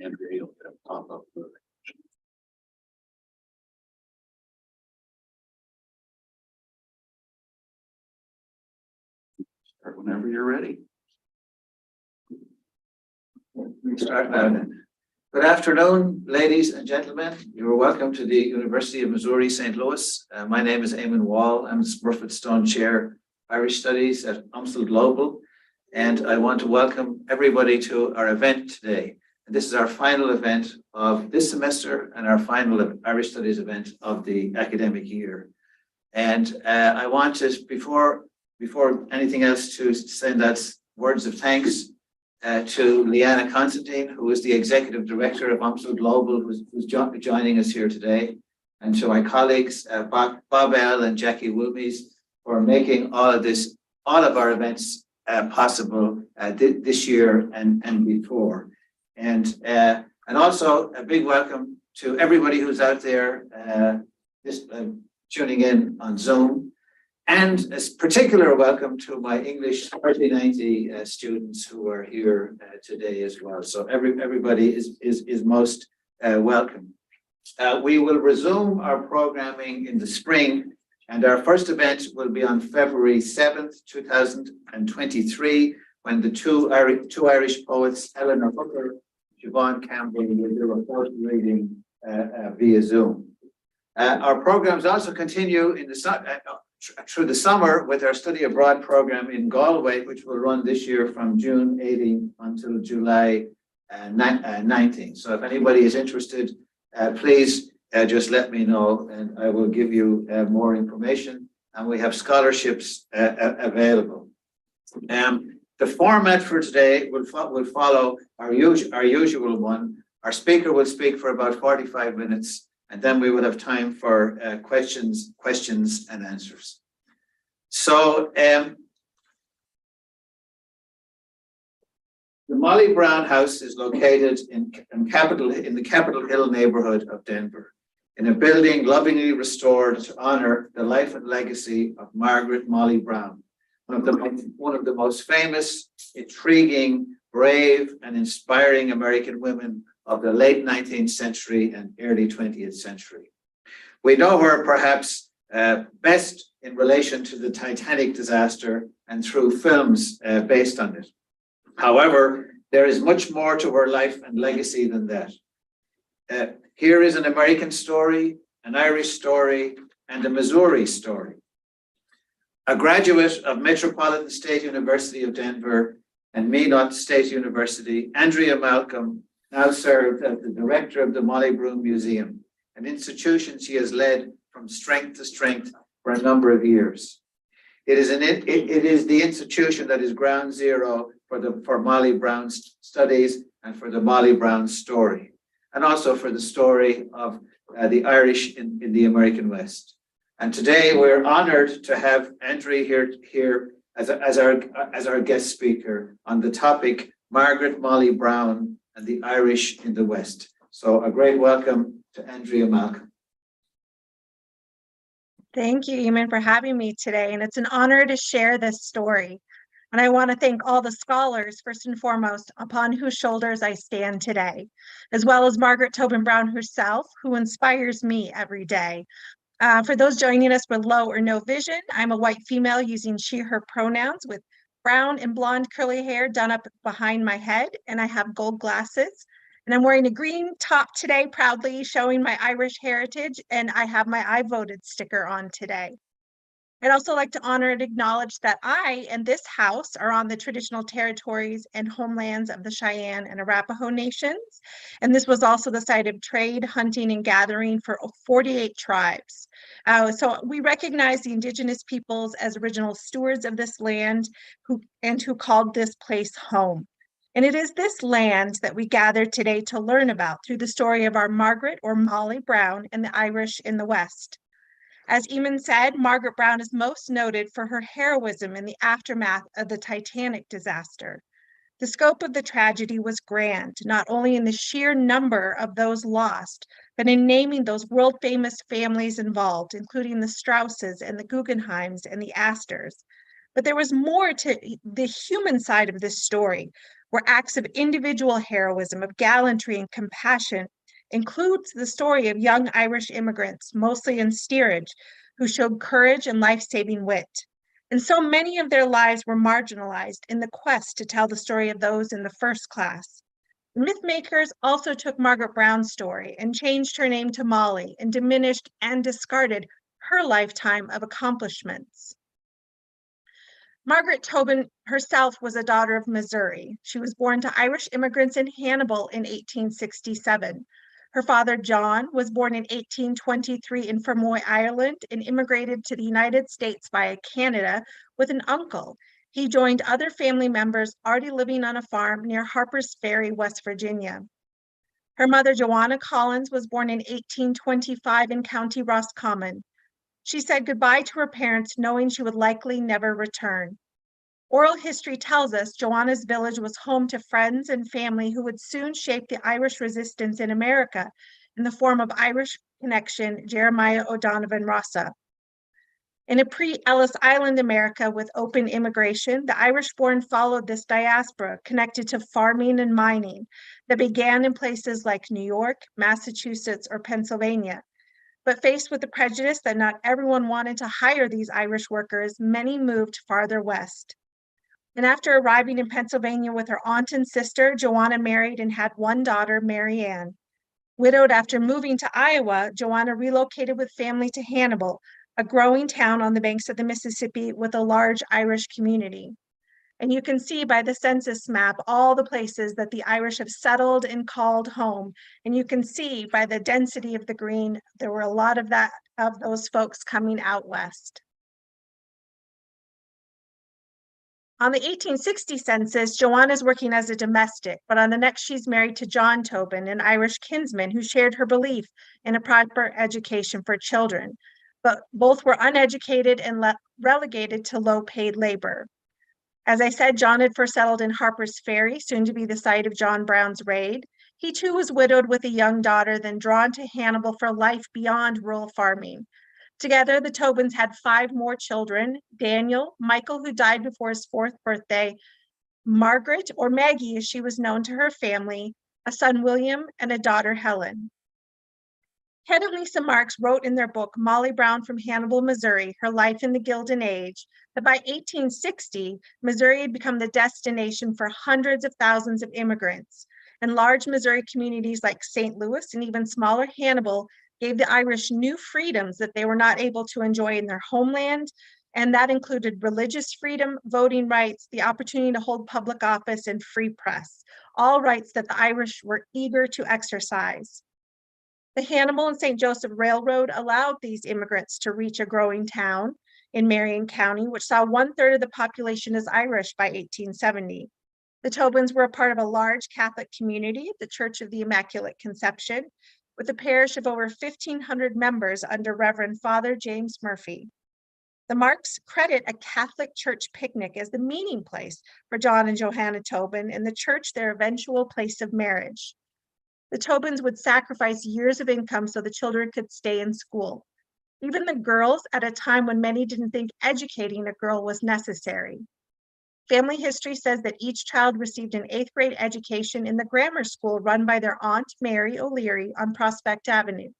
Andrea, you'll get a pop-up. Start whenever you're ready. We start now then. Good afternoon, ladies and gentlemen. You are welcome to the University of Missouri, St. Louis. My name is Eamon Wall. I'm the Smurfit Stone Chair, Irish Studies at UMSL Global. And I want to welcome everybody to our event today. And this is our final event of this semester and our final Irish Studies event of the academic year. And I want to, before anything else, to send out words of thanks to Leanna Constantine, who is the Executive Director of UMSL Global, who's joining us here today, and to my colleagues, Bob L. and Jackie Wilmies, for making all of our events possible this year and before. And also a big welcome to everybody who's out there tuning in on Zoom. And a particular welcome to my English 3090 students who are here today as well. So everybody is most welcome. We will resume our programming in the spring, and our first event will be on February 7th, 2023, when the two Irish poets, Eleanor Hooker, Siobhan Campbell, will do a poetry reading via Zoom. Our programs also continue in through the summer with our study abroad program in Galway, which will run this year from June 18 until July 19. So if anybody is interested, please just let me know and I will give you more information. And we have scholarships available. The format for today will follow our usual one. Our speaker will speak for about 45 minutes. And then we will have time for questions and answers. So the Molly Brown House is located in the Capitol Hill neighborhood of Denver, in a building lovingly restored to honor the life and legacy of Margaret Molly Brown, one of the most famous, intriguing, brave, and inspiring American women of the late 19th century and early 20th century. We know her perhaps best in relation to the Titanic disaster and through films based on it. However, there is much more to her life and legacy than that. Here is an American story, an Irish story, and a Missouri story. A graduate of Metropolitan State University of Denver and Minot State University, Andrea Malcolm now served as the director of the Molly Brown Museum, an institution she has led from strength to strength for a number of years. It is the institution that is ground zero for Molly Brown's studies and for the Molly Brown story, and also for the story of the Irish in the American West. And today we're honored to have Andrea here as our guest speaker on the topic Margaret Molly Brown and the Irish in the West. So a great welcome to Andrea Malcolm. Thank you, Eamon, for having me today. And it's an honor to share this story. And I want to thank all the scholars, first and foremost, upon whose shoulders I stand today, as well as Margaret Tobin Brown herself, who inspires me every day. For those joining us with low or no vision, I'm a white female using she, her pronouns with brown and blonde curly hair done up behind my head, and I have gold glasses. And I'm wearing a green top today, proudly showing my Irish heritage, and I have my I voted sticker on today. I'd also like to honor and acknowledge that I and this house are on the traditional territories and homelands of the Cheyenne and Arapaho nations. And this was also the site of trade, hunting, and gathering for 48 tribes. So we recognize the indigenous peoples as original stewards of this land who called this place home. And it is this land that we gather today to learn about through the story of our Margaret or Molly Brown and the Irish in the West. As Eamon said, Margaret Brown is most noted for her heroism in the aftermath of the Titanic disaster. The scope of the tragedy was grand, not only in the sheer number of those lost, but in naming those world-famous families involved, including the Strausses and the Guggenheims and the Astors. But there was more to the human side of this story, where acts of individual heroism, of gallantry and compassion includes the story of young Irish immigrants, mostly in steerage, who showed courage and life-saving wit. And so many of their lives were marginalized in the quest to tell the story of those in the first class. The mythmakers also took Margaret Brown's story and changed her name to Molly and diminished and discarded her lifetime of accomplishments. Margaret Tobin herself was a daughter of Missouri. She was born to Irish immigrants in Hannibal in 1867. Her father, John, was born in 1823 in Fermoy, Ireland, and immigrated to the United States via Canada with an uncle. He joined other family members already living on a farm near Harper's Ferry, West Virginia. Her mother, Joanna Collins, was born in 1825 in County Roscommon. She said goodbye to her parents, knowing she would likely never return. Oral history tells us Joanna's village was home to friends and family who would soon shape the Irish resistance in America in the form of Irish connection Jeremiah O'Donovan Rossa. In a pre-Ellis Island America with open immigration, the Irish-born followed this diaspora connected to farming and mining that began in places like New York, Massachusetts, or Pennsylvania. But faced with the prejudice that not everyone wanted to hire these Irish workers, many moved farther west. And after arriving in Pennsylvania with her aunt and sister, Joanna married and had one daughter, Mary Ann. Widowed after moving to Iowa, Joanna relocated with family to Hannibal, a growing town on the banks of the Mississippi with a large Irish community. And you can see by the census map all the places that the Irish have settled and called home. And you can see by the density of the green, there were a lot of those folks coming out west. On the 1860 census, Joanna is working as a domestic, but on the next she's married to John Tobin, an Irish kinsman who shared her belief in a proper education for children. But both were uneducated and relegated to low-paid labor. As I said, John had first settled in Harper's Ferry, soon to be the site of John Brown's raid. He too was widowed with a young daughter, then drawn to Hannibal for life beyond rural farming. Together, the Tobins had 5 more children: Daniel, Michael, who died before his 4th birthday, Margaret, or Maggie as she was known to her family, a son, William, and a daughter, Helen. Ted and Lisa Marks wrote in their book, Molly Brown from Hannibal, Missouri, Her Life in the Gilded Age, that by 1860, Missouri had become the destination for hundreds of thousands of immigrants. And large Missouri communities like St. Louis and even smaller Hannibal gave the Irish new freedoms that they were not able to enjoy in their homeland. And that included religious freedom, voting rights, the opportunity to hold public office, and free press, all rights that the Irish were eager to exercise. The Hannibal and St. Joseph Railroad allowed these immigrants to reach a growing town in Marion County, which saw 1/3 of the population as Irish by 1870. The Tobins were a part of a large Catholic community, the Church of the Immaculate Conception, with a parish of over 1,500 members under Reverend Father James Murphy. The Marks credit a Catholic church picnic as the meeting place for John and Johanna Tobin, and the church their eventual place of marriage. The Tobins would sacrifice years of income so the children could stay in school. Even the girls, at a time when many didn't think educating a girl was necessary. Family history says that each child received an 8th grade education in the grammar school run by their Aunt Mary O'Leary on Prospect Avenue.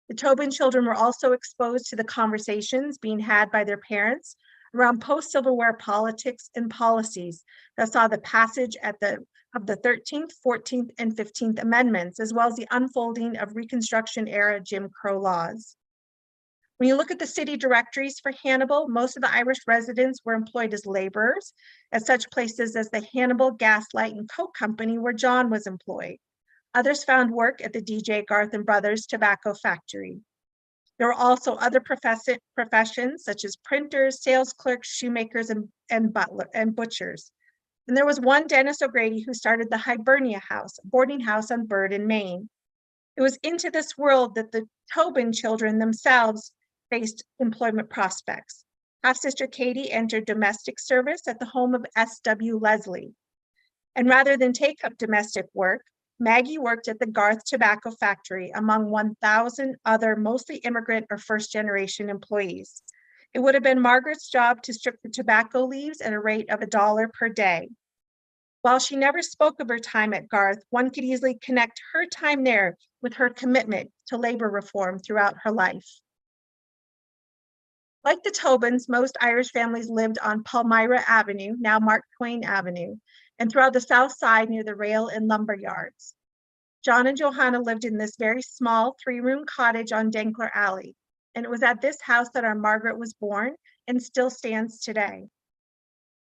The Tobin children were also exposed to the conversations being had by their parents around post-Civil War politics and policies that saw the passage of the 13th, 14th, and 15th Amendments, as well as the unfolding of Reconstruction-era Jim Crow laws. When you look at the city directories for Hannibal, most of the Irish residents were employed as laborers at such places as the Hannibal Gas, Light, and Coke Company, where John was employed. Others found work at the DJ Garth and Brothers Tobacco Factory. There were also other professions such as printers, sales clerks, shoemakers, and butchers. And there was one Dennis O'Grady who started the Hibernia House, a boarding house on Bird in Maine. It was into this world that the Tobin children themselves faced employment prospects. Half-sister Katie entered domestic service at the home of S.W. Leslie. And rather than take up domestic work, Maggie worked at the Garth Tobacco Factory among 1,000 other mostly immigrant or first-generation employees. It would have been Margaret's job to strip the tobacco leaves at a rate of $1 per day. While she never spoke of her time at Garth, one could easily connect her time there with her commitment to labor reform throughout her life. Like the Tobins, most Irish families lived on Palmyra Avenue, now Mark Twain Avenue, and throughout the south side near the rail and lumber yards. John and Johanna lived in this very small 3-room cottage on Denkler Alley, and it was at this house that our Margaret was born and still stands today.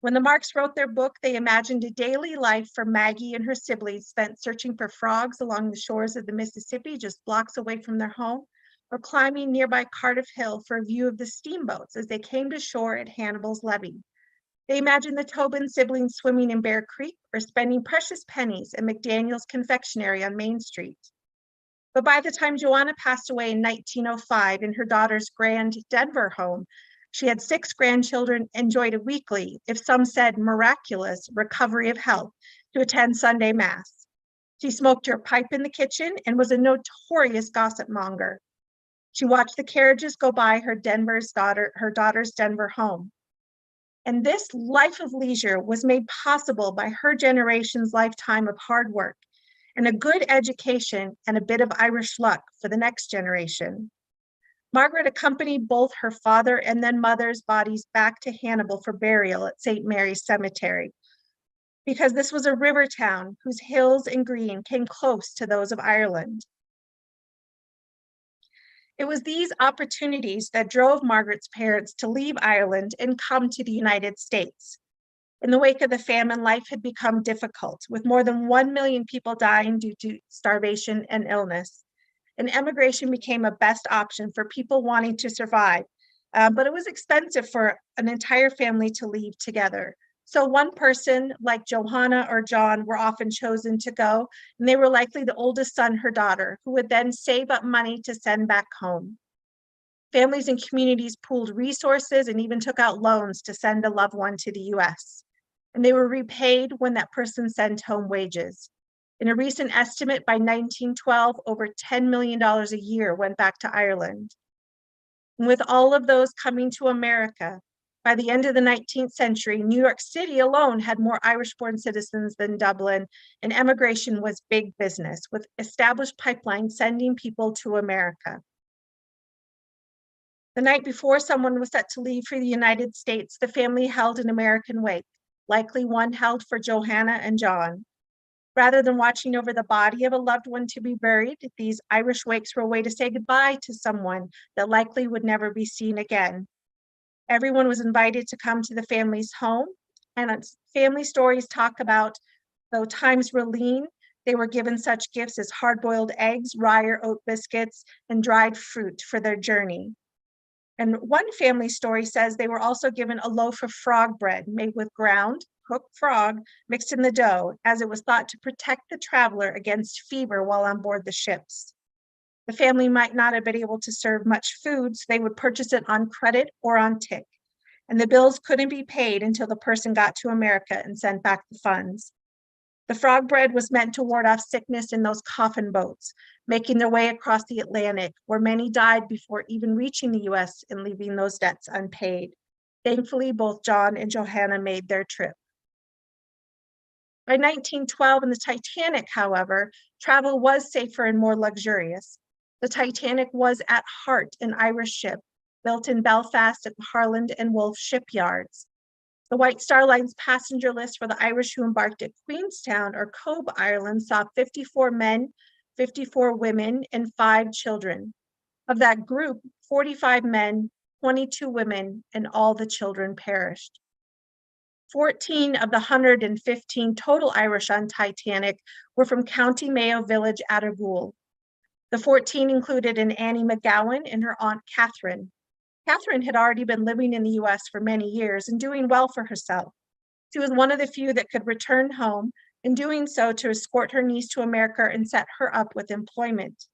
When the Marks wrote their book, they imagined a daily life for Maggie and her siblings spent searching for frogs along the shores of the Mississippi just blocks away from their home, or climbing nearby Cardiff Hill for a view of the steamboats as they came to shore at Hannibal's Levee. They imagined the Tobin siblings swimming in Bear Creek or spending precious pennies at McDaniel's Confectionery on Main Street. But by the time Joanna passed away in 1905 in her daughter's grand Denver home, she had 6 grandchildren, enjoyed a weekly, if some said miraculous, recovery of health to attend Sunday Mass. She smoked her pipe in the kitchen and was a notorious gossip monger. She watched the carriages go by her daughter's Denver home. And this life of leisure was made possible by her generation's lifetime of hard work and a good education and a bit of Irish luck for the next generation. Margaret accompanied both her father and then mother's bodies back to Hannibal for burial at St. Mary's Cemetery, because this was a river town whose hills and green came close to those of Ireland. It was these opportunities that drove Margaret's parents to leave Ireland and come to the United States. In the wake of the famine, life had become difficult, with more than 1 million people dying due to starvation and illness. And emigration became a best option for people wanting to survive, but it was expensive for an entire family to leave together. So one person, like Johanna or John, were often chosen to go, and they were likely the oldest son, her daughter, who would then save up money to send back home. Families and communities pooled resources and even took out loans to send a loved one to the US. And they were repaid when that person sent home wages. In a recent estimate, by 1912, over $10 million a year went back to Ireland. And with all of those coming to America, by the end of the 19th century, New York City alone had more Irish-born citizens than Dublin, and emigration was big business, with established pipelines sending people to America. The night before someone was set to leave for the United States, the family held an American wake, likely one held for Johanna and John. Rather than watching over the body of a loved one to be buried, these Irish wakes were a way to say goodbye to someone that likely would never be seen again. Everyone was invited to come to the family's home, and family stories talk about, though times were lean, they were given such gifts as hard-boiled eggs, rye or oat biscuits, and dried fruit for their journey. And one family story says they were also given a loaf of frog bread made with ground, cooked frog mixed in the dough, as it was thought to protect the traveler against fever while on board the ships. The family might not have been able to serve much food, so they would purchase it on credit or on tick. And the bills couldn't be paid until the person got to America and sent back the funds. The frog bread was meant to ward off sickness in those coffin boats, making their way across the Atlantic, where many died before even reaching the US and leaving those debts unpaid. Thankfully, both John and Johanna made their trip. By 1912 in the Titanic, however, travel was safer and more luxurious. The Titanic was at heart an Irish ship, built in Belfast at the Harland and Wolff shipyards. The White Star Line's passenger list for the Irish who embarked at Queenstown or Cobh, Ireland, saw 54 men, 54 women, and 5 children. Of that group, 45 men, 22 women, and all the children perished. 14 of the 115 total Irish on Titanic were from County Mayo village Attergoole. The 14 included an Annie McGowan and her aunt Catherine. Catherine had already been living in the US for many years and doing well for herself. She was one of the few that could return home, and doing so to escort her niece to America and set her up with employment.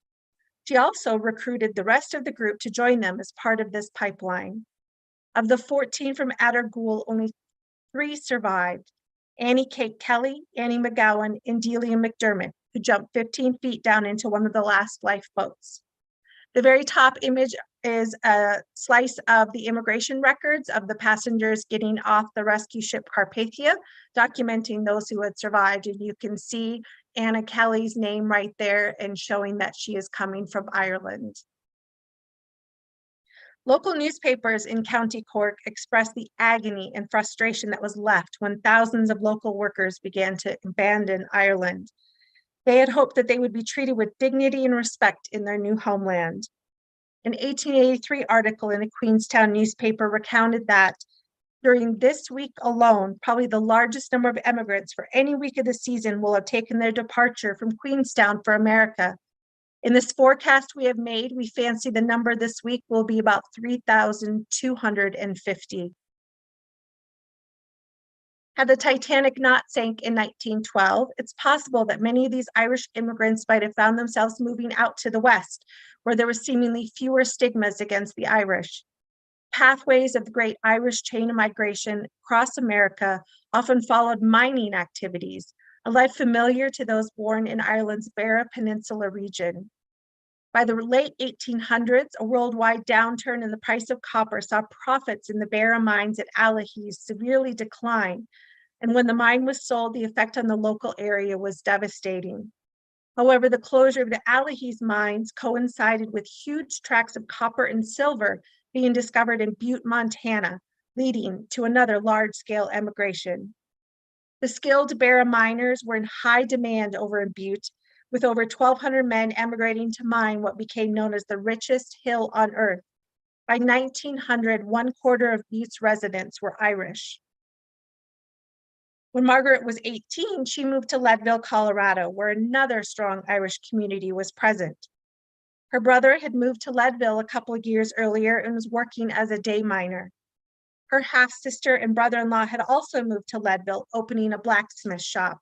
She also recruited the rest of the group to join them as part of this pipeline. Of the 14 from Attergoole, only 3 survived: Annie Kate Kelly, Annie McGowan, and Delia McDermott, who jumped 15 feet down into one of the last lifeboats. The very top image is a slice of the immigration records of the passengers getting off the rescue ship Carpathia, documenting those who had survived. And you can see Anna Kelly's name right there and showing that she is coming from Ireland. Local newspapers in County Cork expressed the agony and frustration that was left when thousands of local workers began to abandon Ireland. They had hoped that they would be treated with dignity and respect in their new homeland. An 1883 article in a Queenstown newspaper recounted that during this week alone, probably the largest number of emigrants for any week of the season will have taken their departure from Queenstown for America. In this forecast we have made, we fancy the number this week will be about 3,250. Had the Titanic not sank in 1912, it's possible that many of these Irish immigrants might have found themselves moving out to the West, where there were seemingly fewer stigmas against the Irish. Pathways of the great Irish chain of migration across America often followed mining activities, a life familiar to those born in Ireland's Beara Peninsula region. By the late 1800s, a worldwide downturn in the price of copper saw profits in the Beara mines at Allihies severely decline, and when the mine was sold, the effect on the local area was devastating. However, the closure of the Allihies mines coincided with huge tracts of copper and silver being discovered in Butte, Montana, leading to another large-scale emigration. The skilled Beara miners were in high demand over in Butte, with over 1,200 men emigrating to mine what became known as the richest hill on earth. By 1900, 1/4 of Butte's residents were Irish. When Margaret was 18, she moved to Leadville, Colorado, where another strong Irish community was present. Her brother had moved to Leadville a couple of years earlier and was working as a day miner. Her half-sister and brother-in-law had also moved to Leadville, opening a blacksmith shop.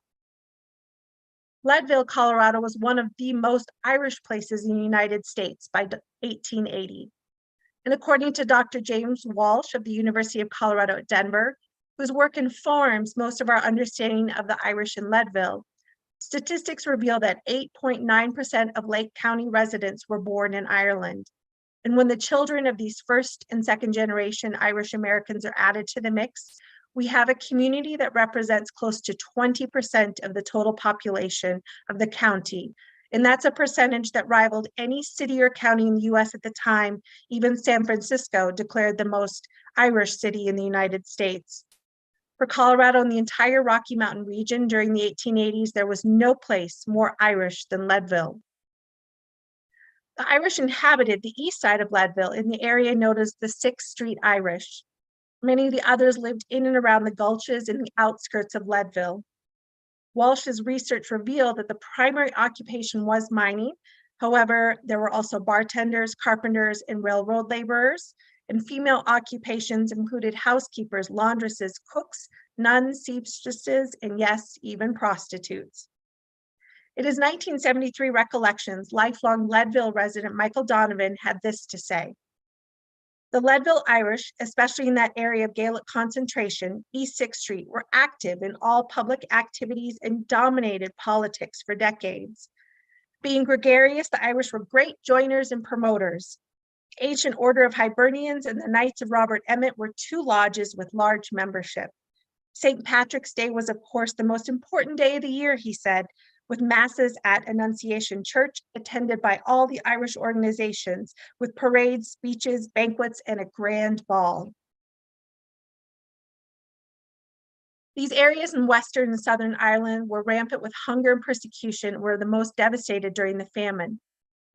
Leadville, Colorado was one of the most Irish places in the United States by 1880. And according to Dr. James Walsh of the University of Colorado at Denver, whose work informs most of our understanding of the Irish in Leadville, statistics reveal that 8.9% of Lake County residents were born in Ireland. And when the children of these first and second generation Irish Americans are added to the mix, we have a community that represents close to 20% of the total population of the county. And that's a percentage that rivaled any city or county in the US at the time. Even San Francisco declared the most Irish city in the United States. For Colorado and the entire Rocky Mountain region during the 1880s, there was no place more Irish than Leadville. The Irish inhabited the east side of Leadville in the area known as the 6th Street Irish. Many of the others lived in and around the gulches in the outskirts of Leadville. Walsh's research revealed that the primary occupation was mining. However, there were also bartenders, carpenters, and railroad laborers. And female occupations included housekeepers, laundresses, cooks, nuns, seamstresses, and yes, even prostitutes. In his 1973 recollections, lifelong Leadville resident Michael Donovan had this to say: "The Leadville Irish, especially in that area of Gaelic concentration, East 6th Street, were active in all public activities and dominated politics for decades. Being gregarious, the Irish were great joiners and promoters. Ancient Order of Hibernians and the Knights of Robert Emmet were two lodges with large membership. St. Patrick's Day was, of course, the most important day of the year," he said, "with masses at Annunciation Church, attended by all the Irish organizations, with parades, speeches, banquets, and a grand ball." These areas in Western and Southern Ireland were rampant with hunger and persecution, were the most devastated during the famine,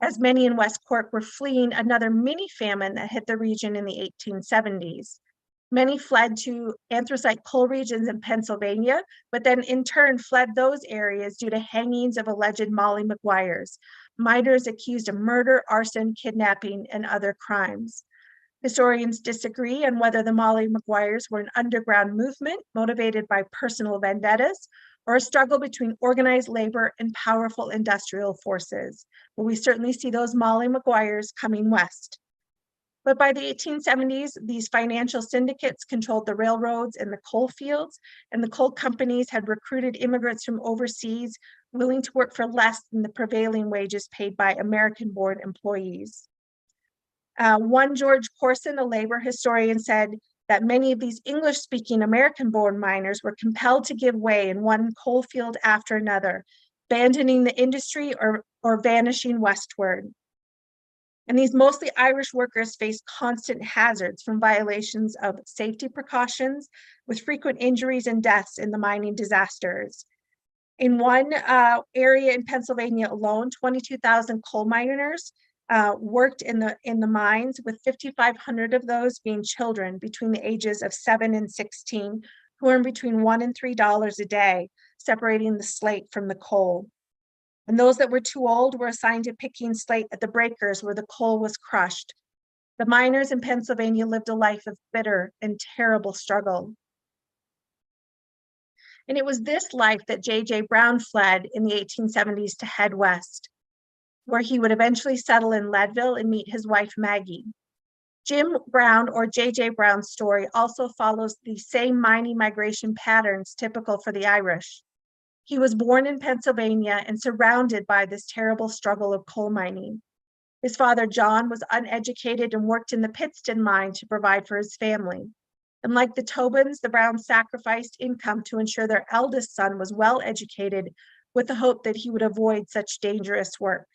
as many in West Cork were fleeing another mini famine that hit the region in the 1870s. Many fled to anthracite coal regions in Pennsylvania, but then in turn fled those areas due to hangings of alleged Molly Maguires, miners accused of murder, arson, kidnapping, and other crimes. Historians disagree on whether the Molly Maguires were an underground movement motivated by personal vendettas or a struggle between organized labor and powerful industrial forces. But we certainly see those Molly Maguires coming west. But by the 1870s, these financial syndicates controlled the railroads and the coal fields, and the coal companies had recruited immigrants from overseas willing to work for less than the prevailing wages paid by American-born employees. One George Corson, a labor historian, said that many of these English-speaking American-born miners were compelled to give way in one coal field after another, abandoning the industry or vanishing westward. And these mostly Irish workers faced constant hazards from violations of safety precautions, with frequent injuries and deaths in the mining disasters. In one area in Pennsylvania alone, 22,000 coal miners worked in the mines, with 5,500 of those being children between the ages of 7 and 16, who earned between $1 and $3 a day, separating the slate from the coal. And those that were too old were assigned to picking slate at the breakers where the coal was crushed. The miners in Pennsylvania lived a life of bitter and terrible struggle. And it was this life that J.J. Brown fled in the 1870s to head west, where he would eventually settle in Leadville and meet his wife, Maggie. Jim Brown, or J.J. Brown's story, also follows the same mining migration patterns typical for the Irish. He was born in Pennsylvania and surrounded by this terrible struggle of coal mining. His father, John, was uneducated and worked in the Pittston mine to provide for his family. And like the Tobins, the Browns sacrificed income to ensure their eldest son was well educated, with the hope that he would avoid such dangerous work.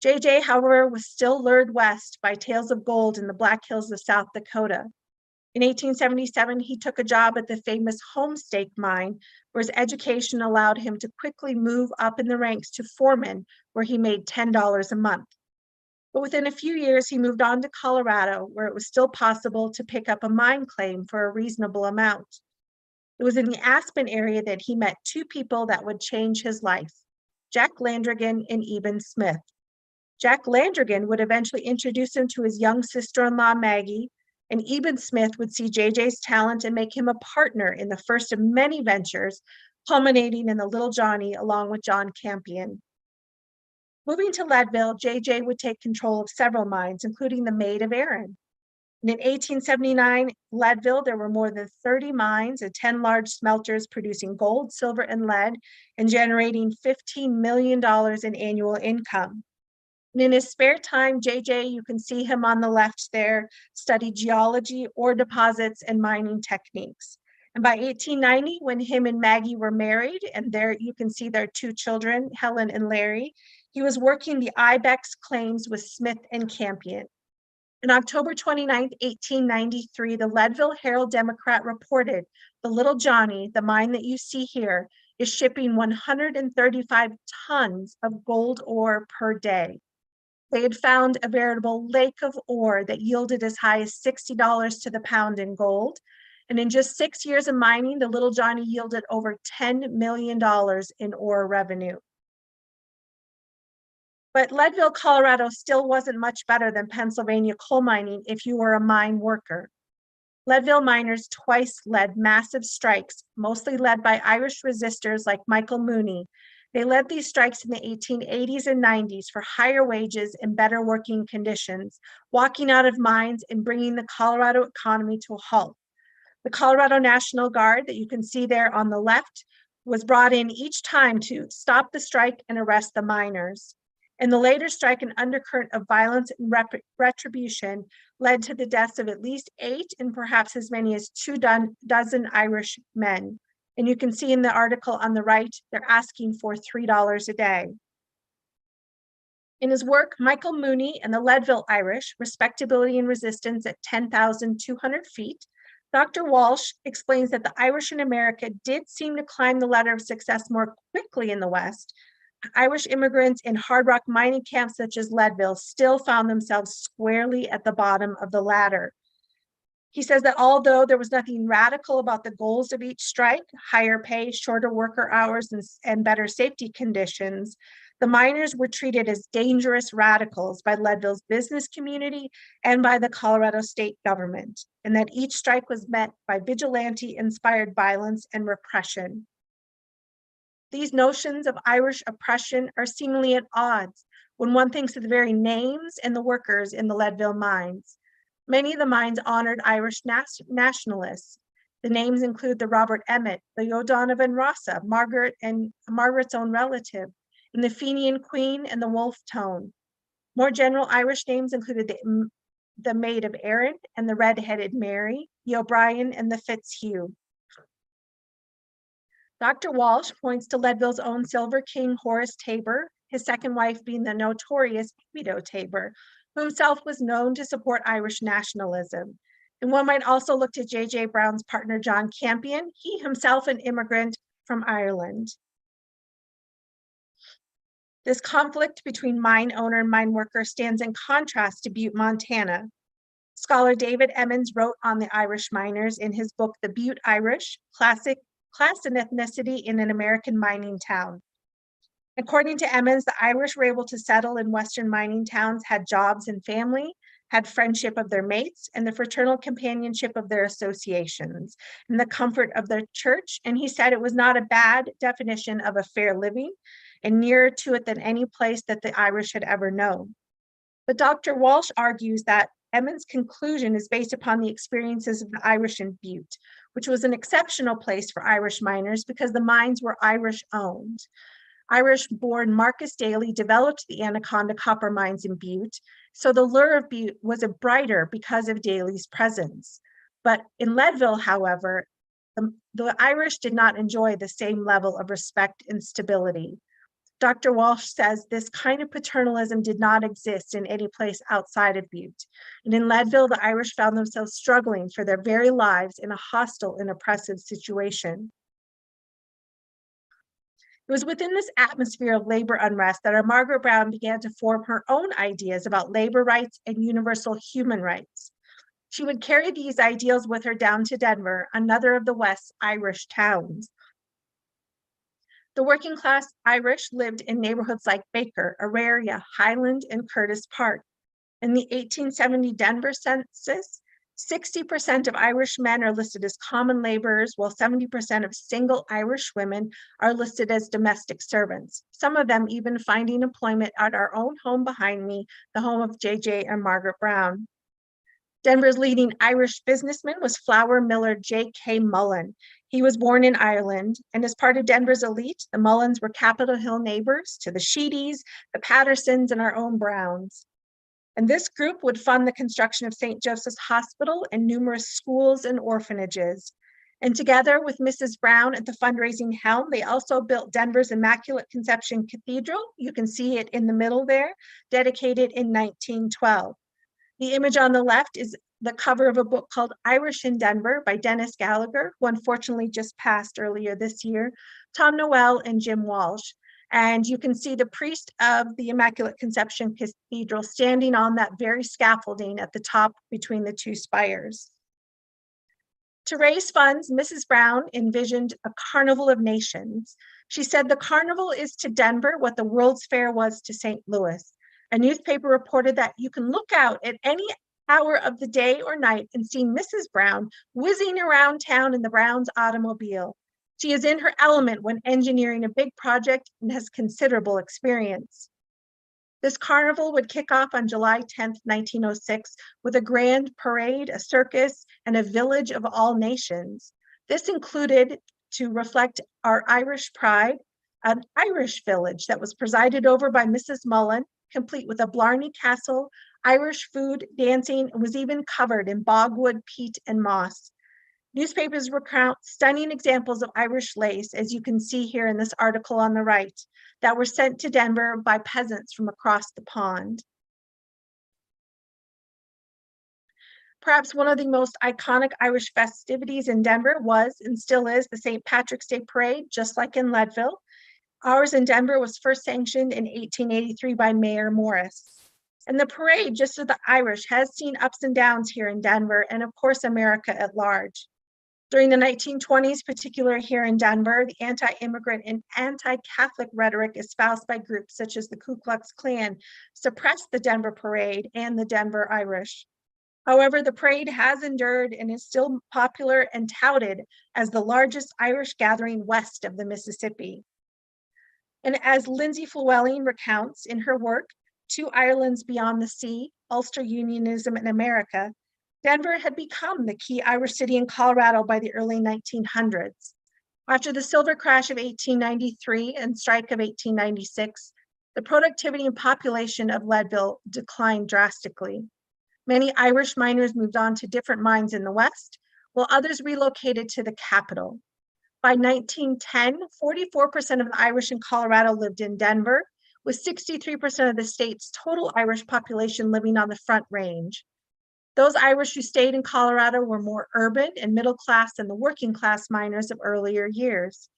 JJ, however, was still lured west by tales of gold in the Black Hills of South Dakota. In 1877, he took a job at the famous Homestake mine, where his education allowed him to quickly move up in the ranks to foreman, where he made $10 a month. But within a few years, he moved on to Colorado, where it was still possible to pick up a mine claim for a reasonable amount. It was in the Aspen area that he met two people that would change his life, Jack Landrigan and Eben Smith. Jack Landrigan would eventually introduce him to his young sister-in-law, Maggie, and Eben Smith would see JJ's talent and make him a partner in the first of many ventures, culminating in the Little Johnny along with John Campion. Moving to Leadville, JJ would take control of several mines, including the Maid of Erin. And in 1879, Leadville, there were more than 30 mines and 10 large smelters producing gold, silver, and lead, and generating $15 million in annual income. And in his spare time, JJ, you can see him on the left there, studied geology, ore deposits, and mining techniques. And by 1890, when him and Maggie were married, and there you can see their two children, Helen and Larry, he was working the Ibex claims with Smith and Campion. On October 29, 1893, the Leadville Herald-Democrat reported the Little Johnny, the mine that you see here, is shipping 135 tons of gold ore per day. They had found a veritable lake of ore that yielded as high as $60 to the pound in gold. And in just 6 years of mining, the Little Johnny yielded over $10 million in ore revenue. But Leadville, Colorado still wasn't much better than Pennsylvania coal mining if you were a mine worker. Leadville miners twice led massive strikes, mostly led by Irish resistors like Michael Mooney. They led these strikes in the 1880s and 90s for higher wages and better working conditions, walking out of mines and bringing the Colorado economy to a halt. The Colorado National Guard that you can see there on the left was brought in each time to stop the strike and arrest the miners. In the later strike, an undercurrent of violence and retribution led to the deaths of at least 8 and perhaps as many as 24 Irish men. And you can see in the article on the right, they're asking for $3 a day. In his work, Michael Mooney and the Leadville Irish, Respectability and Resistance at 10,200 Feet, Dr. Walsh explains that the Irish in America did seem to climb the ladder of success more quickly in the West. Irish immigrants in hard rock mining camps such as Leadville still found themselves squarely at the bottom of the ladder. He says that although there was nothing radical about the goals of each strike, higher pay, shorter worker hours, and better safety conditions, the miners were treated as dangerous radicals by Leadville's business community and by the Colorado state government, and that each strike was met by vigilante-inspired violence and repression. These notions of Irish oppression are seemingly at odds when one thinks of the very names and the workers in the Leadville mines. Many of the mines honored Irish nationalists. The names include the Robert Emmet, the O'Donovan Rossa, Margaret's own relative, and the Fenian Queen and the Wolfe Tone. More general Irish names included the the Maid of Erin and the Red-Headed Mary, the O'Brien and the Fitzhugh. Dr. Walsh points to Leadville's own Silver King Horace Tabor, his second wife being the notorious Widow Tabor, who himself was known to support Irish nationalism. And one might also look to J.J. Brown's partner, John Campion, he himself an immigrant from Ireland. This conflict between mine owner and mine worker stands in contrast to Butte, Montana. Scholar David Emmons wrote on the Irish miners in his book, The Butte Irish, Class and Ethnicity in an American Mining Town. According to Emmons, the Irish were able to settle in Western mining towns, had jobs and family, had friendship of their mates, and the fraternal companionship of their associations, and the comfort of their church. And he said it was not a bad definition of a fair living, and nearer to it than any place that the Irish had ever known. But Dr. Walsh argues that Emmons' conclusion is based upon the experiences of the Irish in Butte, which was an exceptional place for Irish miners because the mines were Irish-owned. Irish-born Marcus Daly developed the Anaconda copper mines in Butte, so the lure of Butte was brighter because of Daly's presence. But in Leadville, however, the Irish did not enjoy the same level of respect and stability. Dr. Walsh says this kind of paternalism did not exist in any place outside of Butte. And in Leadville, the Irish found themselves struggling for their very lives in a hostile and oppressive situation. It was within this atmosphere of labor unrest that our Margaret Brown began to form her own ideas about labor rights and universal human rights. She would carry these ideals with her down to Denver, another of the West's Irish towns. The working class Irish lived in neighborhoods like Baker, Auraria, Highland, and Curtis Park. In the 1870 Denver census, 60% of Irish men are listed as common laborers, while 70% of single Irish women are listed as domestic servants, some of them even finding employment at our own home behind me, the home of J.J. and Margaret Brown. Denver's leading Irish businessman was flour miller J.K. Mullen. He was born in Ireland, and as part of Denver's elite, the Mullins were Capitol Hill neighbors to the Sheedys, the Pattersons, and our own Browns. And this group would fund the construction of St. Joseph's Hospital and numerous schools and orphanages. And together with Mrs. Brown at the fundraising helm, they also built Denver's Immaculate Conception Cathedral. You can see it in the middle there, dedicated in 1912. The image on the left is the cover of a book called Irish in Denver by Dennis Gallagher, who unfortunately just passed earlier this year, Tom Noel and Jim Walsh. And you can see the priest of the Immaculate Conception Cathedral standing on that very scaffolding at the top between the two spires. To raise funds, Mrs. Brown envisioned a carnival of nations. She said the carnival is to Denver what the World's Fair was to St. Louis. A newspaper reported that you can look out at any hour of the day or night and see Mrs. Brown whizzing around town in the Brown's automobile. She is in her element when engineering a big project and has considerable experience. This carnival would kick off on July 10th, 1906, with a grand parade, a circus, and a village of all nations. This included, to reflect our Irish pride, an Irish village that was presided over by Mrs. Mullen, complete with a Blarney Castle, Irish food, dancing, and was even covered in bogwood, peat, and moss. Newspapers recount stunning examples of Irish lace, as you can see here in this article on the right, that were sent to Denver by peasants from across the pond. Perhaps one of the most iconic Irish festivities in Denver was, and still is, the St. Patrick's Day Parade, just like in Leadville. Ours in Denver was first sanctioned in 1883 by Mayor Morris. And the parade, just as the Irish, has seen ups and downs here in Denver and, of course, America at large. During the 1920s, particularly here in Denver, the anti-immigrant and anti-Catholic rhetoric espoused by groups such as the Ku Klux Klan suppressed the Denver parade and the Denver Irish. However, the parade has endured and is still popular and touted as the largest Irish gathering west of the Mississippi. And as Lindsay Llewellyn recounts in her work, Two Irelands Beyond the Sea, Ulster Unionism in America, Denver had become the key Irish city in Colorado by the early 1900s. After the silver crash of 1893 and strike of 1896, the productivity and population of Leadville declined drastically. Many Irish miners moved on to different mines in the West, while others relocated to the capital. By 1910, 44% of the Irish in Colorado lived in Denver, with 63% of the state's total Irish population living on the Front Range. Those Irish who stayed in Colorado were more urban and middle class than the working class miners of earlier years.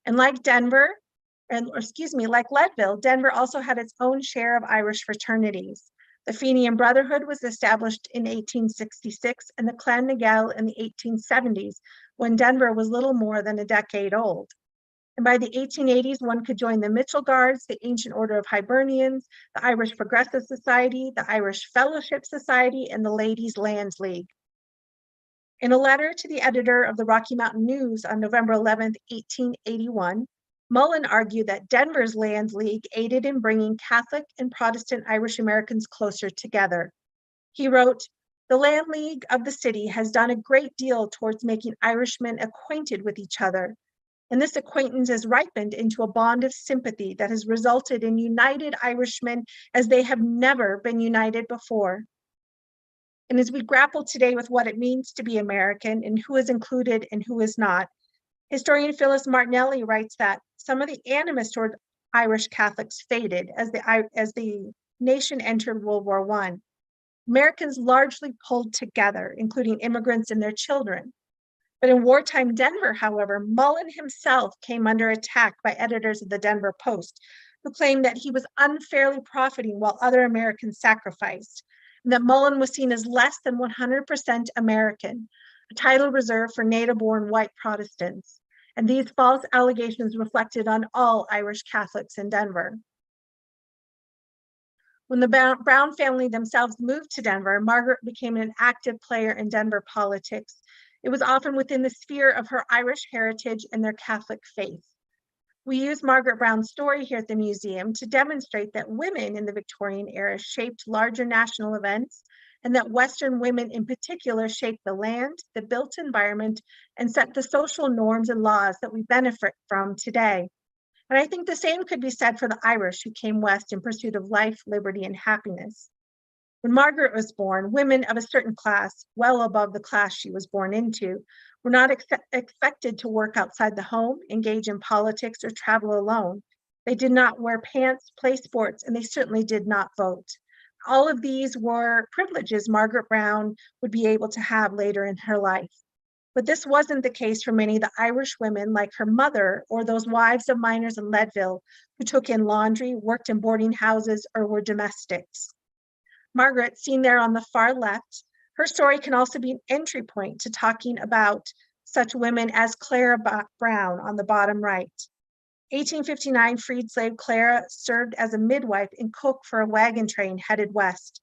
And like like Leadville, Denver also had its own share of Irish fraternities. The Fenian Brotherhood was established in 1866 and the Clan na Gael in the 1870s, when Denver was little more than a decade old. And by the 1880s, one could join the Mitchell Guards, the Ancient Order of Hibernians, the Irish Progressive Society, the Irish Fellowship Society, and the Ladies' Lands League. In a letter to the editor of the Rocky Mountain News on November 11, 1881, Mullen argued that Denver's Lands League aided in bringing Catholic and Protestant Irish Americans closer together. He wrote, "The Land League of the city has done a great deal towards making Irishmen acquainted with each other, and this acquaintance has ripened into a bond of sympathy that has resulted in united Irishmen as they have never been united before." And as we grapple today with what it means to be American and who is included and who is not, historian Phyllis Martinelli writes that some of the animus toward Irish Catholics faded as the nation entered World War I. Americans largely pulled together, including immigrants and their children. But in wartime Denver, however, Mullen himself came under attack by editors of the Denver Post, who claimed that he was unfairly profiting while other Americans sacrificed, and that Mullen was seen as less than 100% American, a title reserved for native-born white Protestants. And these false allegations reflected on all Irish Catholics in Denver. When the Brown family themselves moved to Denver, Margaret became an active player in Denver politics. It was often within the sphere of her Irish heritage and their Catholic faith. We use Margaret Brown's story here at the museum to demonstrate that women in the Victorian era shaped larger national events, and that Western women in particular shaped the land, the built environment, and set the social norms and laws that we benefit from today. And I think the same could be said for the Irish who came west in pursuit of life, liberty, and happiness. When Margaret was born, women of a certain class, well above the class she was born into, were not expected to work outside the home, engage in politics, or travel alone. They did not wear pants, play sports, and they certainly did not vote. All of these were privileges Margaret Brown would be able to have later in her life. But this wasn't the case for many of the Irish women like her mother or those wives of miners in Leadville who took in laundry, worked in boarding houses, or were domestics. Margaret, seen there on the far left, her story can also be an entry point to talking about such women as Clara Brown on the bottom right. 1859 freed slave Clara served as a midwife and cook for a wagon train headed west.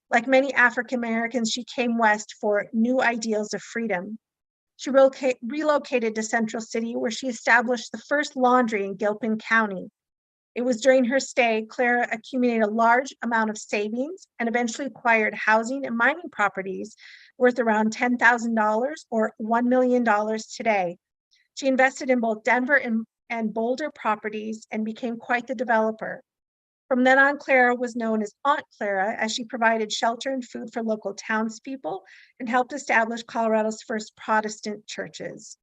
Like many African Americans, she came west for new ideals of freedom. She relocated to Central City, where she established the first laundry in Gilpin County. It was during her stay, Clara accumulated a large amount of savings and eventually acquired housing and mining properties worth around $10,000 or $1 million today. She invested in both Denver and Boulder properties and became quite the developer. From then on, Clara was known as Aunt Clara, as she provided shelter and food for local townspeople and helped establish Colorado's first Protestant churches.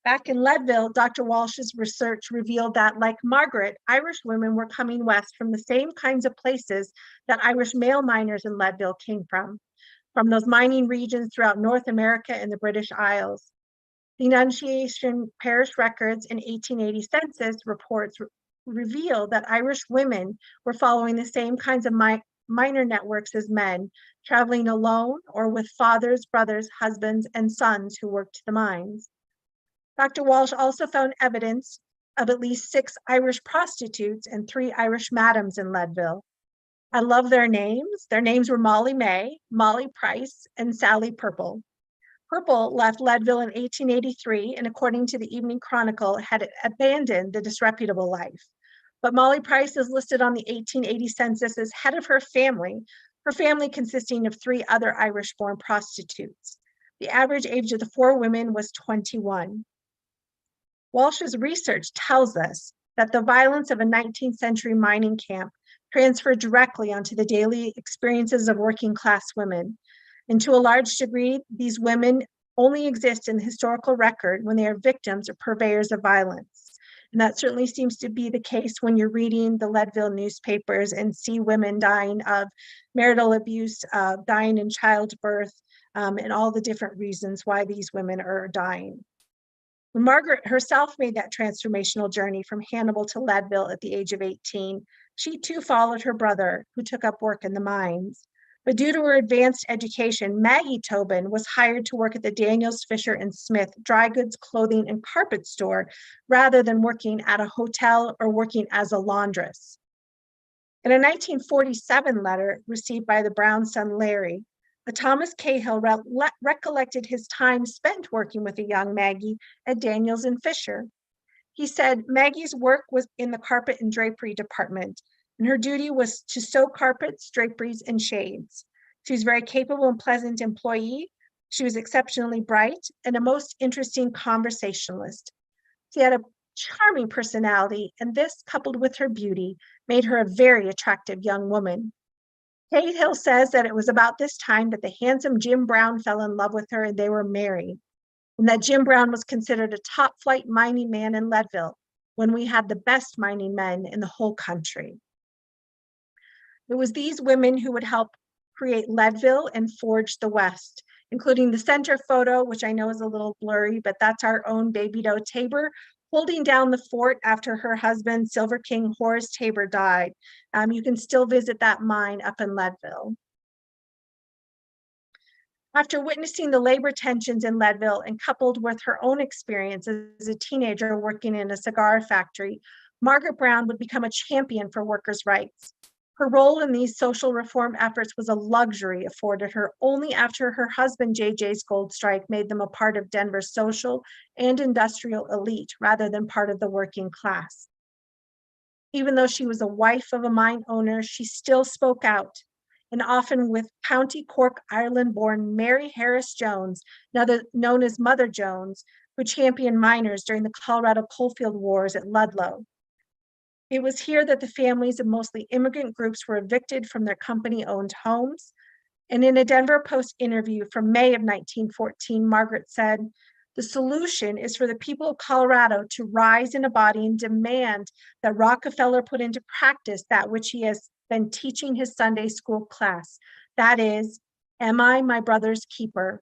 Back in Leadville, Dr. Walsh's research revealed that, like Margaret, Irish women were coming west from the same kinds of places that Irish male miners in Leadville came from those mining regions throughout North America and the British Isles. The Annunciation Parish Records and 1880 census reports reveal that Irish women were following the same kinds of miner networks as men, traveling alone or with fathers, brothers, husbands, and sons who worked the mines. Dr. Walsh also found evidence of at least 6 Irish prostitutes and 3 Irish madams in Leadville. I love their names. Their names were Molly May, Molly Price, and Sally Purple. Purple left Leadville in 1883 and, according to the Evening Chronicle, had abandoned the disreputable life. But Molly Price is listed on the 1880 census as head of her family consisting of 3 other Irish-born prostitutes. The average age of the 4 women was 21. Walsh's research tells us that the violence of a 19th century mining camp transfer directly onto the daily experiences of working class women. And to a large degree, these women only exist in the historical record when they are victims or purveyors of violence. And that certainly seems to be the case when you're reading the Leadville newspapers and see women dying of marital abuse, dying in childbirth, and all the different reasons why these women are dying. When Margaret herself made that transformational journey from Hannibal to Leadville at the age of 18, she too followed her brother, who took up work in the mines. But due to her advanced education, Maggie Tobin was hired to work at the Daniels, Fisher and Smith dry goods, clothing, and carpet store rather than working at a hotel or working as a laundress. In a 1947 letter received by the Brown's son Larry, Thomas Cahill recollected his time spent working with a young Maggie at Daniels and Fisher. He said Maggie's work was in the carpet and drapery department, and her duty was to sew carpets, draperies, and shades. She was a very capable and pleasant employee. She was exceptionally bright and a most interesting conversationalist. She had a charming personality, and this, coupled with her beauty, made her a very attractive young woman. Cahill says that it was about this time that the handsome Jim Brown fell in love with her and they were married, and that Jim Brown was considered a top flight mining man in Leadville when we had the best mining men in the whole country. It was these women who would help create Leadville and forge the West, including the center photo, which I know is a little blurry, but that's our own Baby Doe Tabor holding down the fort after her husband, Silver King Horace Tabor, died. You can still visit that mine up in Leadville. After witnessing the labor tensions in Leadville and coupled with her own experience as a teenager working in a cigar factory, Margaret Brown would become a champion for workers' rights. Her role in these social reform efforts was a luxury afforded her only after her husband J.J.'s gold strike made them a part of Denver's social and industrial elite rather than part of the working class. Even though she was a wife of a mine owner, she still spoke out, and often with County Cork, Ireland-born Mary Harris Jones, known as Mother Jones, who championed miners during the Colorado Coalfield Wars at Ludlow. It was here that the families of mostly immigrant groups were evicted from their company-owned homes. And in a Denver Post interview from May of 1914, Margaret said, "The solution is for the people of Colorado to rise in a body and demand that Rockefeller put into practice that which he has been teaching his Sunday school class. That is, am I my brother's keeper?"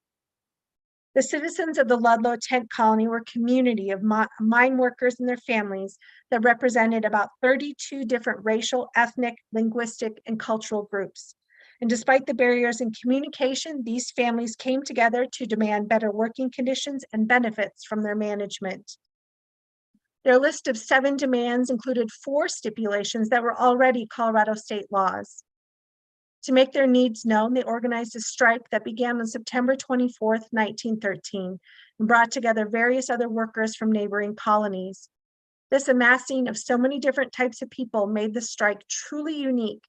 The citizens of the Ludlow tent colony were a community of mine workers and their families that represented about 32 different racial, ethnic, linguistic, and cultural groups. And despite the barriers in communication, these families came together to demand better working conditions and benefits from their management. Their list of 7 demands included 4 stipulations that were already Colorado state laws. To make their needs known, they organized a strike that began on September 24th, 1913, and brought together various other workers from neighboring colonies. This amassing of so many different types of people made the strike truly unique,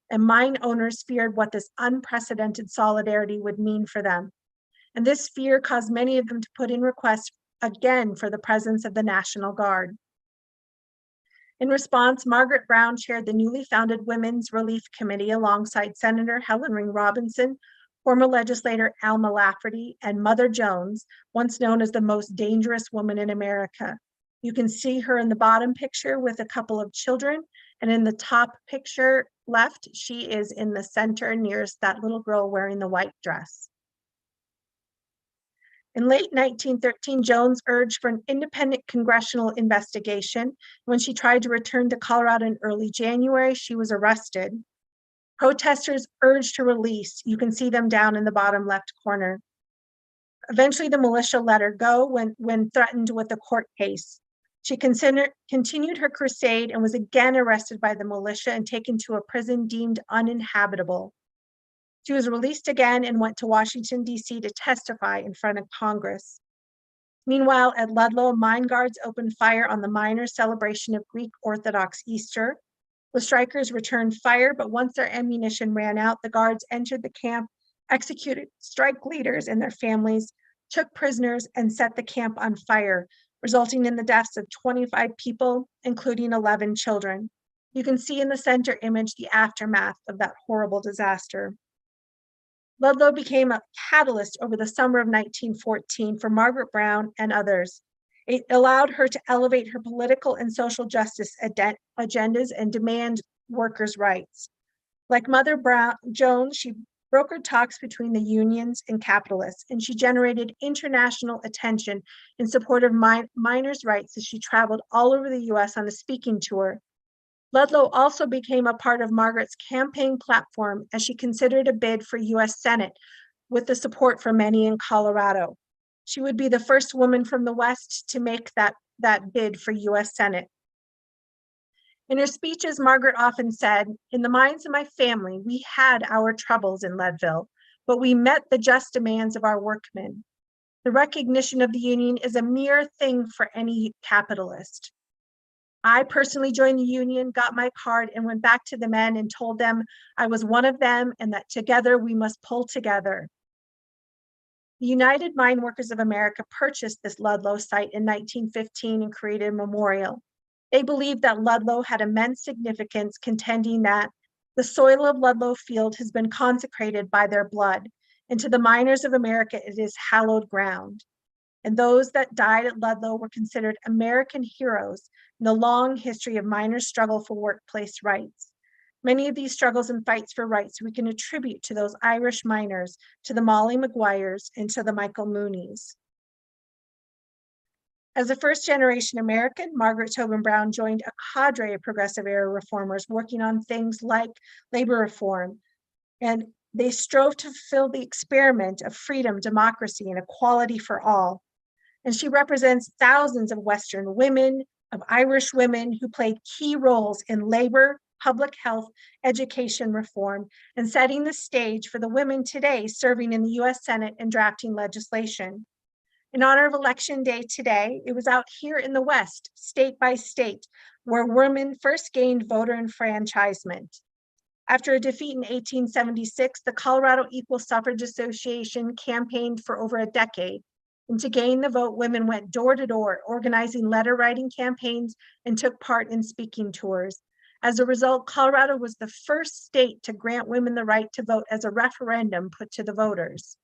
and mine owners feared what this unprecedented solidarity would mean for them. And this fear caused many of them to put in requests again for the presence of the National Guard. In response, Margaret Brown chaired the newly founded Women's Relief Committee alongside Senator Helen Ring Robinson, former legislator Alma Lafferty, and Mother Jones, once known as the most dangerous woman in America. You can see her in the bottom picture with a couple of children, and in the top picture left, she is in the center nearest that little girl wearing the white dress. In late 1913, Jones urged for an independent congressional investigation. When she tried to return to Colorado in early January, she was arrested. Protesters urged her release. You can see them down in the bottom left corner. Eventually, the militia let her go when threatened with a court case. She continued her crusade and was again arrested by the militia and taken to a prison deemed uninhabitable. She was released again and went to Washington, D.C. to testify in front of Congress. Meanwhile, at Ludlow, mine guards opened fire on the miners' celebration of Greek Orthodox Easter. The strikers returned fire, but once their ammunition ran out, the guards entered the camp, executed strike leaders and their families, took prisoners, and set the camp on fire, resulting in the deaths of 25 people, including 11 children. You can see in the center image the aftermath of that horrible disaster. Ludlow became a catalyst over the summer of 1914 for Margaret Brown and others. It allowed her to elevate her political and social justice agendas and demand workers' rights. Like Mother Brown Jones, she brokered talks between the unions and capitalists, and she generated international attention in support of miners' rights as she traveled all over the US on a speaking tour. Ludlow also became a part of Margaret's campaign platform as she considered a bid for US Senate with the support from many in Colorado. She would be the first woman from the West to make that bid for US Senate. In her speeches, Margaret often said, "In the minds of my family, we had our troubles in Leadville, but we met the just demands of our workmen. The recognition of the union is a mere thing for any capitalist. I personally joined the union, got my card, and went back to the men and told them I was one of them and that together we must pull together." The United Mine Workers of America purchased this Ludlow site in 1915 and created a memorial. They believed that Ludlow had immense significance, contending that the soil of Ludlow Field has been consecrated by their blood, and to the miners of America it is hallowed ground. And those that died at Ludlow were considered American heroes in the long history of miners' struggle for workplace rights. Many of these struggles and fights for rights we can attribute to those Irish miners, to the Molly Maguires, and to the Michael Mooneys. As a first-generation American, Margaret Tobin Brown joined a cadre of progressive era reformers working on things like labor reform, and they strove to fulfill the experiment of freedom, democracy, and equality for all. And she represents thousands of Western women, of Irish women who played key roles in labor, public health, education reform, and setting the stage for the women today serving in the US Senate and drafting legislation. In honor of Election Day today, it was out here in the West, state by state, where women first gained voter enfranchisement. After a defeat in 1876, the Colorado Equal Suffrage Association campaigned for over a decade. And to gain the vote, women went door to door, organizing letter writing campaigns and took part in speaking tours. As a result, Colorado was the first state to grant women the right to vote as a referendum put to the voters.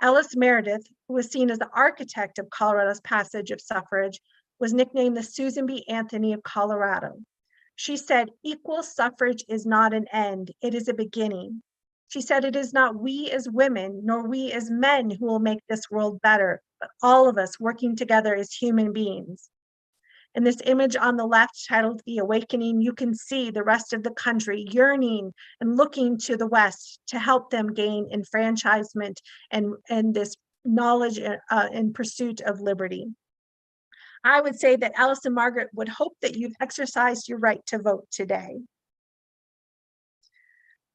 Alice Meredith, who was seen as the architect of Colorado's passage of suffrage, was nicknamed the Susan B. Anthony of Colorado. She said, "Equal suffrage is not an end, it is a beginning." She said, "It is not we as women, nor we as men who will make this world better, but all of us working together as human beings." In this image on the left, titled "The Awakening," you can see the rest of the country yearning and looking to the West to help them gain enfranchisement and this knowledge in pursuit of liberty. I would say that Alice and Margaret would hope that you've exercised your right to vote today.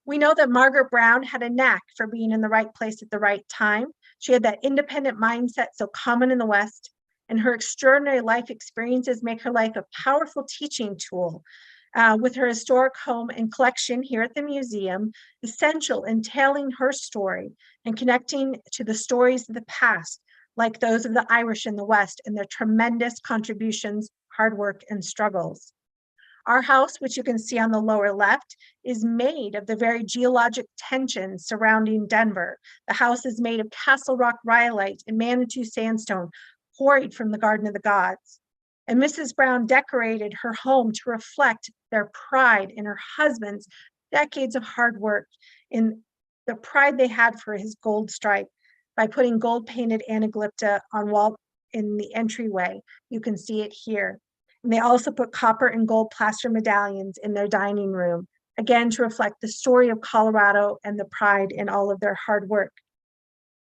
We know that Margaret Brown had a knack for being in the right place at the right time. She had that independent mindset so common in the West, and her extraordinary life experiences make her life a powerful teaching tool. With her historic home and collection here at the museum, essential in telling her story and connecting to the stories of the past, like those of the Irish in the West and their tremendous contributions, hard work, and struggles. Our house, which you can see on the lower left, is made of the very geologic tension surrounding Denver. The house is made of Castle Rock rhyolite and Manitou sandstone, quarried from the Garden of the Gods. And Mrs. Brown decorated her home to reflect their pride in her husband's decades of hard work, in the pride they had for his gold stripe, by putting gold painted anaglypta on wall in the entryway. You can see it here. And they also put copper and gold plaster medallions in their dining room, again to reflect the story of Colorado and the pride in all of their hard work.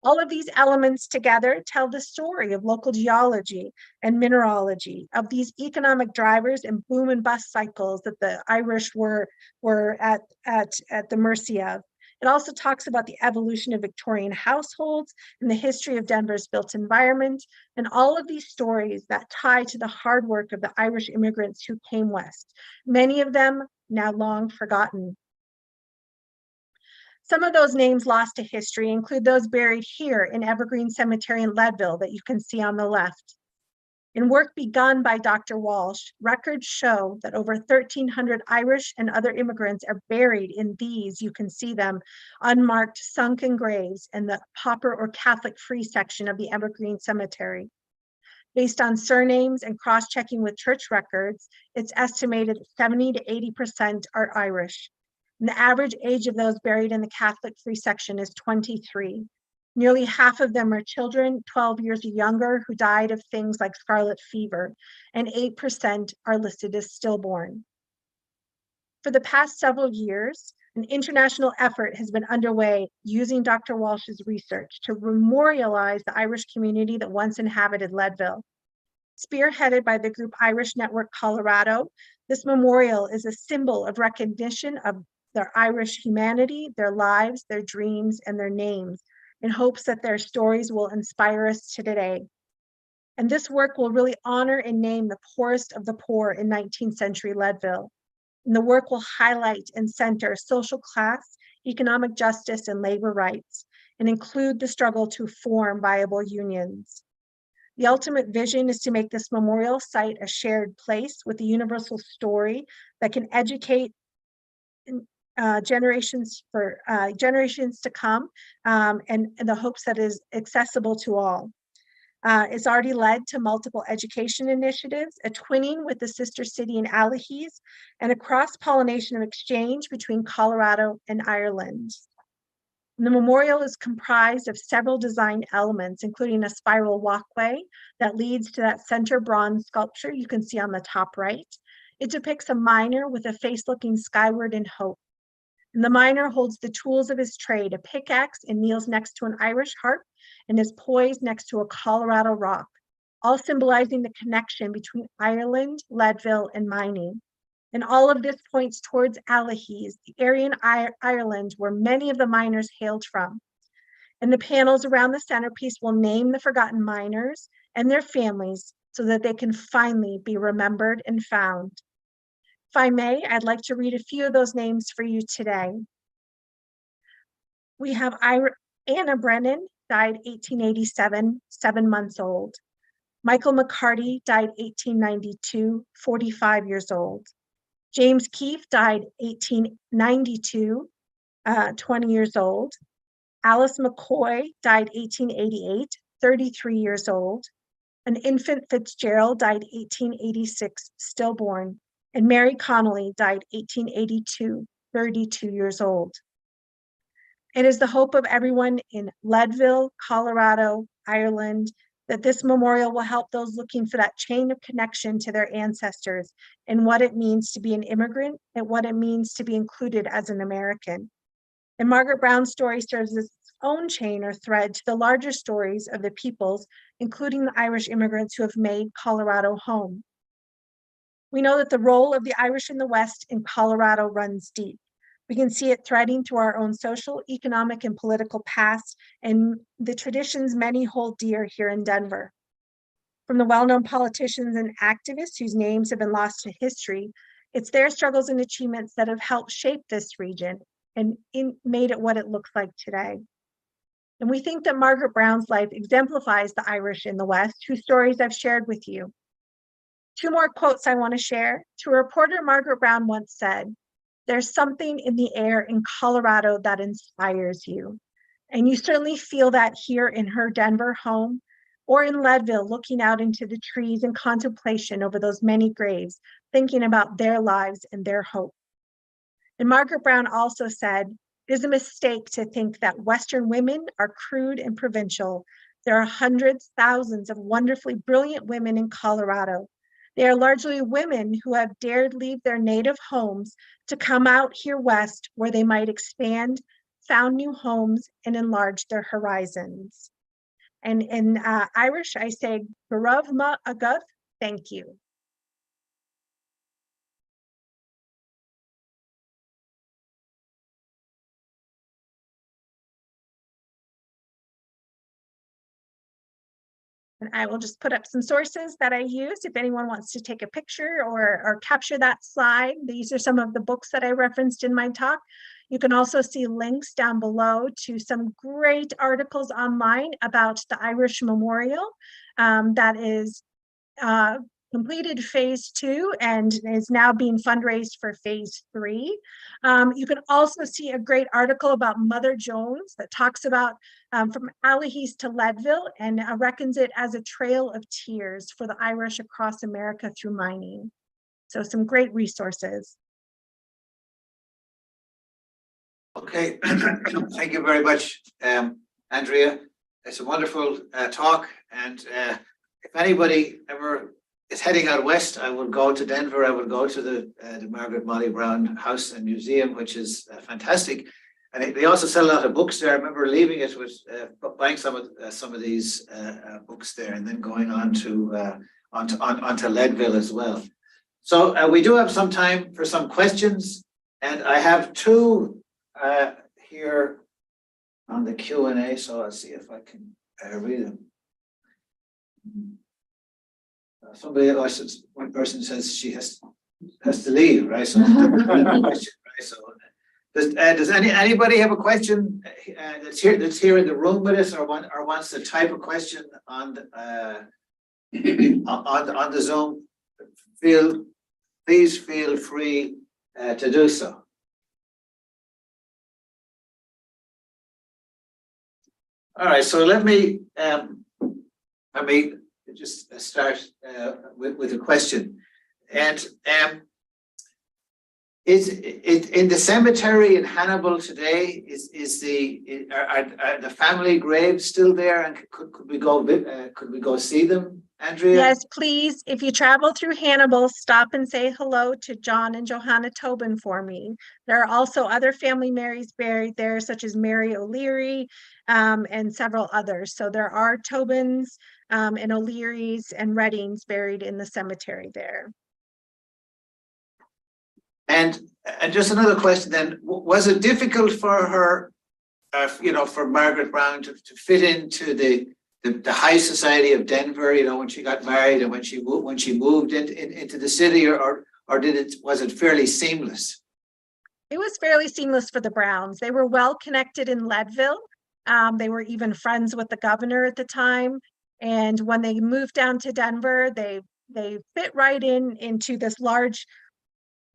All of these elements together tell the story of local geology and mineralogy, of these economic drivers and boom and bust cycles that the Irish were at the mercy of. It also talks about the evolution of Victorian households and the history of Denver's built environment, and all of these stories that tie to the hard work of the Irish immigrants who came west, many of them now long forgotten. Some of those names lost to history include those buried here in Evergreen Cemetery in Leadville that you can see on the left. In work begun by Dr. Walsh, records show that over 1,300 Irish and other immigrants are buried in these, you can see them, unmarked sunken graves in the pauper or Catholic-free section of the Evergreen Cemetery. Based on surnames and cross-checking with church records, it's estimated 70 to 80% are Irish. And the average age of those buried in the Catholic-free section is 23. Nearly half of them are children 12 years or younger who died of things like scarlet fever, and 8% are listed as stillborn. For the past several years, an international effort has been underway using Dr. Walsh's research to memorialize the Irish community that once inhabited Leadville. Spearheaded by the group Irish Network Colorado, this memorial is a symbol of recognition of their Irish humanity, their lives, their dreams, and their names, in hopes that their stories will inspire us today. And this work will really honor and name the poorest of the poor in 19th century Leadville. And the work will highlight and center social class, economic justice, and labor rights, and include the struggle to form viable unions. The ultimate vision is to make this memorial site a shared place with a universal story that can educate generations to come, and the hopes that is accessible to all. It's already led to multiple education initiatives, a twinning with the sister city in Allihies, and a cross-pollination of exchange between Colorado and Ireland. And the memorial is comprised of several design elements, including a spiral walkway that leads to that center bronze sculpture you can see on the top right. It depicts a miner with a face looking skyward in hope. And the miner holds the tools of his trade, a pickaxe, and kneels next to an Irish harp and is poised next to a Colorado rock, all symbolizing the connection between Ireland, Leadville, and mining. And all of this points towards Allihies, the area in Ireland where many of the miners hailed from. And the panels around the centerpiece will name the forgotten miners and their families so that they can finally be remembered and found. If I may, I'd like to read a few of those names for you today. We have Anna Brennan, died 1887, 7 months old. Michael McCarty, died 1892, 45 years old. James Keefe, died 1892, 20 years old. Alice McCoy, died 1888, 33 years old. An infant Fitzgerald, died 1886, stillborn. And Mary Connolly, died 1882, 32 years old. It is the hope of everyone in Leadville, Colorado, Ireland, that this memorial will help those looking for that chain of connection to their ancestors and what it means to be an immigrant and what it means to be included as an American. And Margaret Brown's story serves as its own chain or thread to the larger stories of the peoples, including the Irish immigrants who have made Colorado home. We know that the role of the Irish in the West in Colorado runs deep. We can see it threading through our own social, economic, and political past and the traditions many hold dear here in Denver. From the well-known politicians and activists whose names have been lost to history, it's their struggles and achievements that have helped shape this region and made it what it looks like today. And we think that Margaret Brown's life exemplifies the Irish in the West, whose stories I've shared with you. 2 more quotes I want to share. To a reporter, Margaret Brown once said, "There's something in the air in Colorado that inspires you." And you certainly feel that here in her Denver home or in Leadville, looking out into the trees in contemplation over those many graves, thinking about their lives and their hope. And Margaret Brown also said, "It is a mistake to think that Western women are crude and provincial. There are hundreds, thousands of wonderfully brilliant women in Colorado. They are largely women who have dared leave their native homes to come out here west where they might expand, found new homes, and enlarge their horizons." And in Irish, I say, "Garav ma agav," thank you. And I will just put up some sources that I used if anyone wants to take a picture or capture that slide. These are some of the books that I referenced in my talk. You can also see links down below to some great articles online about the Irish Memorial that is completed phase 2 and is now being fundraised for phase 3. You can also see a great article about Mother Jones that talks about from Alahis to Leadville and reckons it as a trail of tears for the Irish across America through mining. So some great resources. Okay, thank you very much, Andrea. It's a wonderful talk, and if anybody ever is heading out west, I would go to Denver. I would go to the Margaret Molly Brown House and Museum, which is fantastic. And they also sell a lot of books there. I remember leaving it with buying some of these books there, and then going on to onto Leadville as well. So we do have some time for some questions, and I have two here on the Q&A. So I'll see if I can read them. Somebody else, one person says she has to leave, right? So, question, right? So does anybody have a question that's here in the room with us, or wants to type a question on the Zoom? Please feel free to do so. All right, so let me just start with a question. And is it in the cemetery in Hannibal today? Are the family graves still there? And could we go see them, Andrea? Yes, please. If you travel through Hannibal, stop and say hello to John and Johanna Tobin for me. There are also other family Marys buried there, such as Mary O'Leary and several others. So there are Tobins and O'Learys and Reddings buried in the cemetery there. And just another question then, was it difficult for her, for Margaret Brown to fit into the high society of Denver, when she got married and when she moved into the city, or was it fairly seamless? It was fairly seamless for the Browns. They were well connected in Leadville. They were even friends with the governor at the time. And when they moved down to Denver, they fit right into this large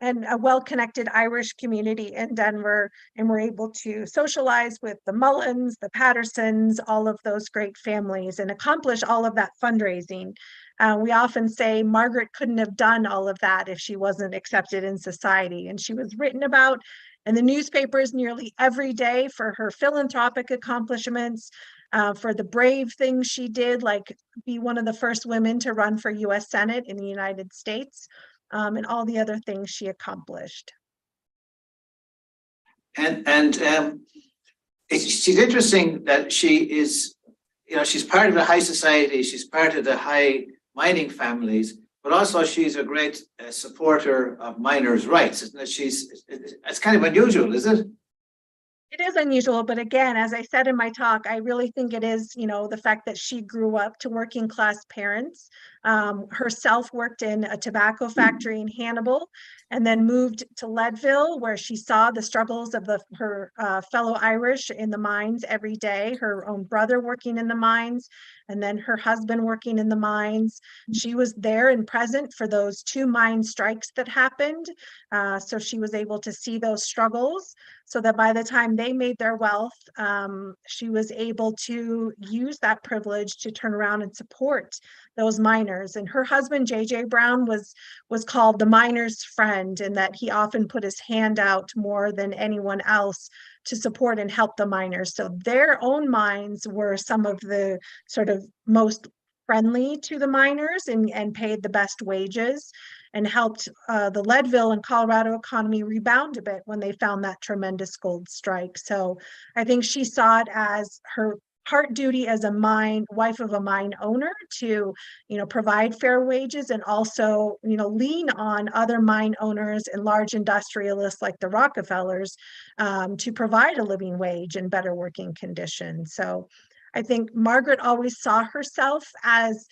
and a well-connected Irish community in Denver, and were able to socialize with the Mullins, the Pattersons, all of those great families, and accomplish all of that fundraising. We often say Margaret couldn't have done all of that if she wasn't accepted in society, and she was written about in the newspapers nearly every day for her philanthropic accomplishments, for the brave things she did, like be one of the first women to run for US Senate in the United States. And all the other things she accomplished. And she's interesting that she is, she's part of the high society, she's part of the high mining families, but also she's a great supporter of miners' rights, isn't it? It's kind of unusual, is it? It is unusual, but again, as I said in my talk, I really think it is, the fact that she grew up to working class parents, herself worked in a tobacco factory in Hannibal, and then moved to Leadville, where she saw the struggles of her fellow Irish in the mines every day, her own brother working in the mines, and then her husband working in the mines. She was there and present for those 2 mine strikes that happened. So she was able to see those struggles, so that by the time they made their wealth, she was able to use that privilege to turn around and support those miners. And her husband, J.J. Brown, was called the miner's friend, and that he often put his hand out more than anyone else to support and help the miners. So their own mines were some of the sort of most friendly to the miners and paid the best wages, and helped the Leadville and Colorado economy rebound a bit when they found that tremendous gold strike. So I think she saw it as her part duty as a wife of a mine owner to, provide fair wages, and also, lean on other mine owners and large industrialists like the Rockefellers to provide a living wage and better working conditions. So I think Margaret always saw herself as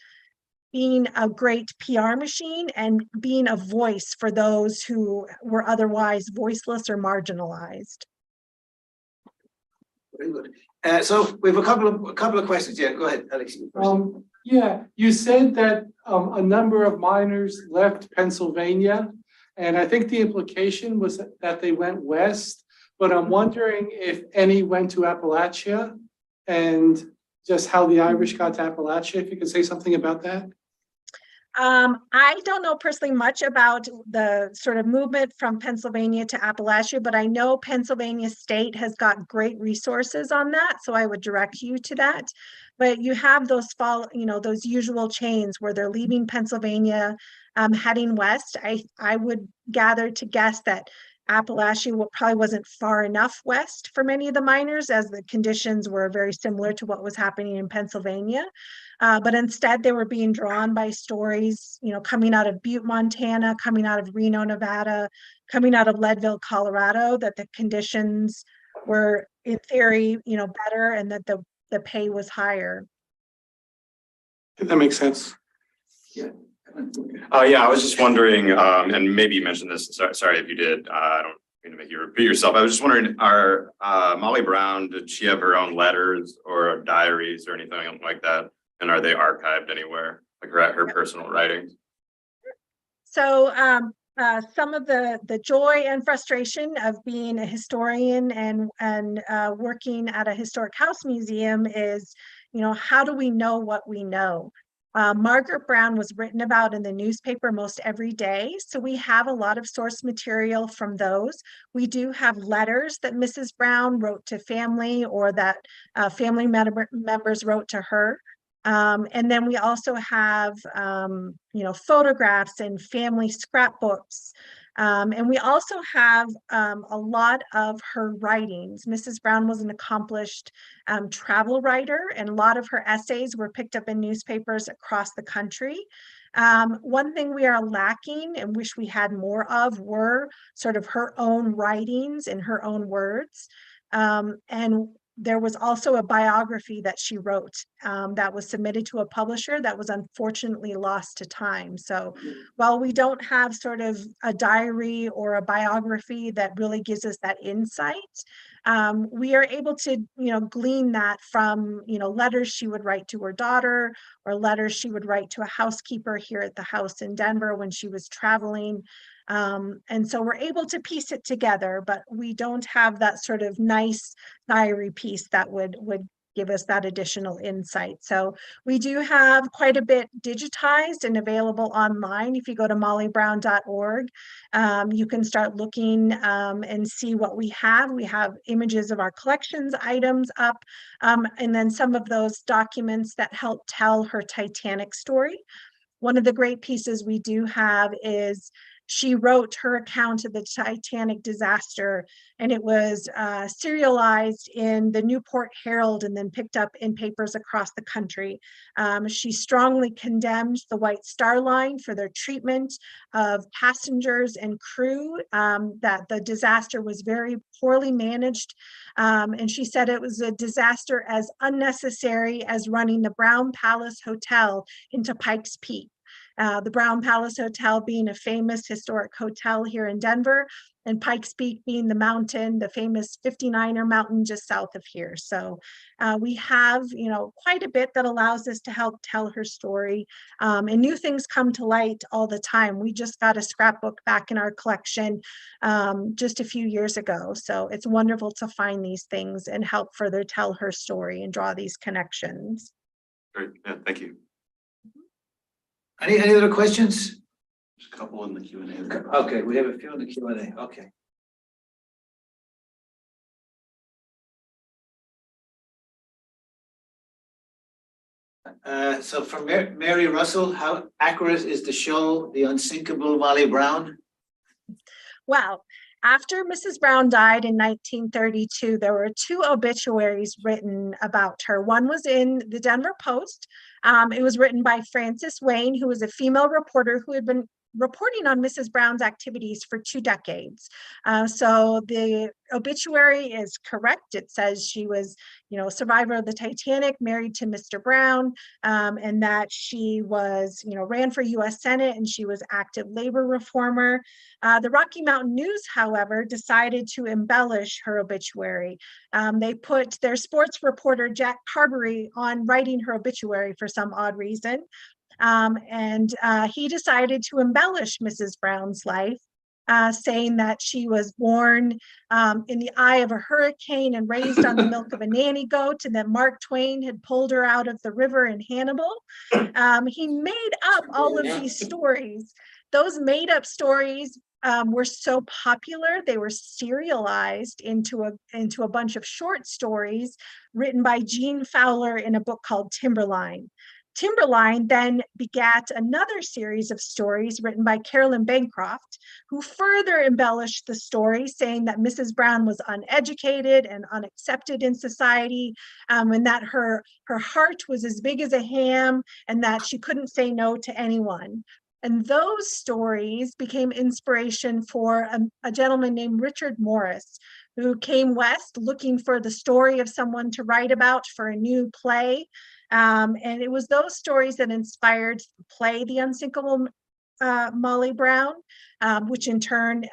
being a great PR machine and being a voice for those who were otherwise voiceless or marginalized. Very good. So we have a couple of questions. Yeah, go ahead, Alex. Yeah, you said that a number of miners left Pennsylvania, and I think the implication was that they went west, but I'm wondering if any went to Appalachia and just how the Irish got to Appalachia, if you could say something about that. I don't know personally much about the sort of movement from Pennsylvania to Appalachia, but I know Pennsylvania State has got great resources on that, so I would direct you to that. But you have those those usual chains where they're leaving Pennsylvania, heading west. I would gather to guess that Appalachia probably wasn't far enough west for many of the miners, as the conditions were very similar to what was happening in Pennsylvania. But instead, they were being drawn by stories, coming out of Butte, Montana, coming out of Reno, Nevada, coming out of Leadville, Colorado, that the conditions were, in theory, better, and that the pay was higher. That makes sense. Yeah. Yeah, I was just wondering, and maybe you mentioned this, sorry if you did, I don't mean to make you repeat yourself. I was just wondering, Molly Brown, did she have her own letters or diaries or anything like that? And are they archived anywhere, like her personal writings? So some of the joy and frustration of being a historian and working at a historic house museum is, how do we know what we know? Margaret Brown was written about in the newspaper most every day, so we have a lot of source material from those. We do have letters that Mrs. Brown wrote to family, or that family members wrote to her. And then we also have, photographs and family scrapbooks. And we also have a lot of her writings. Mrs. Brown was an accomplished travel writer, and a lot of her essays were picked up in newspapers across the country. One thing we are lacking and wish we had more of were sort of her own writings in her own words. And there was also a biography that she wrote that was submitted to a publisher that was unfortunately lost to time. So while we don't have sort of a diary or a biography that really gives us that insight, we are able to, glean that from, letters she would write to her daughter, or letters she would write to a housekeeper here at the house in Denver when she was traveling. And so we're able to piece it together, but we don't have that sort of nice diary piece that would give us that additional insight. So we do have quite a bit digitized and available online. If you go to mollybrown.org, you can start looking and see what we have. We have images of our collections items up, and then some of those documents that help tell her Titanic story. One of the great pieces we do have is she wrote her account of the Titanic disaster, and it was serialized in the Newport Herald and then picked up in papers across the country. She strongly condemned the White Star Line for their treatment of passengers and crew, that the disaster was very poorly managed. And she said it was a disaster as unnecessary as running the Brown Palace Hotel into Pikes Peak. The Brown Palace Hotel being a famous historic hotel here in Denver, and Pikes Peak being the mountain, the famous 59er mountain just south of here. So we have, quite a bit that allows us to help tell her story. And new things come to light all the time. We just got a scrapbook back in our collection just a few years ago. So it's wonderful to find these things and help further tell her story and draw these connections. Great, yeah, thank you. Any other questions? There's a couple in the Q&A. Okay, we have a few in the Q&A. Okay. So from Mary Russell, how accurate is the show, The Unsinkable Molly Brown? Well, after Mrs. Brown died in 1932, there were two obituaries written about her. One was in the Denver Post. It was written by Frances Wayne, who was a female reporter who had been reporting on Mrs. Brown's activities for 2 decades. So the obituary is correct. It says she was, a survivor of the Titanic, married to Mr. Brown, and that she was, ran for U.S. Senate, and she was active labor reformer. The Rocky Mountain News, however, decided to embellish her obituary. They put their sports reporter, Jack Carberry, on writing her obituary for some odd reason. And he decided to embellish Mrs. Brown's life, saying that she was born in the eye of a hurricane and raised on the milk of a nanny goat, and that Mark Twain had pulled her out of the river in Hannibal. He made up all of these stories. Those made up stories were so popular, they were serialized into a bunch of short stories written by Gene Fowler in a book called Timberline. Timberline then begat another series of stories written by Carolyn Bancroft, who further embellished the story, saying that Mrs. Brown was uneducated and unaccepted in society, and that her heart was as big as a ham, and that she couldn't say no to anyone. And those stories became inspiration for a gentleman named Richard Morris, who came west looking for the story of someone to write about for a new play. And it was those stories that inspired the play The Unsinkable Molly Brown, which in turn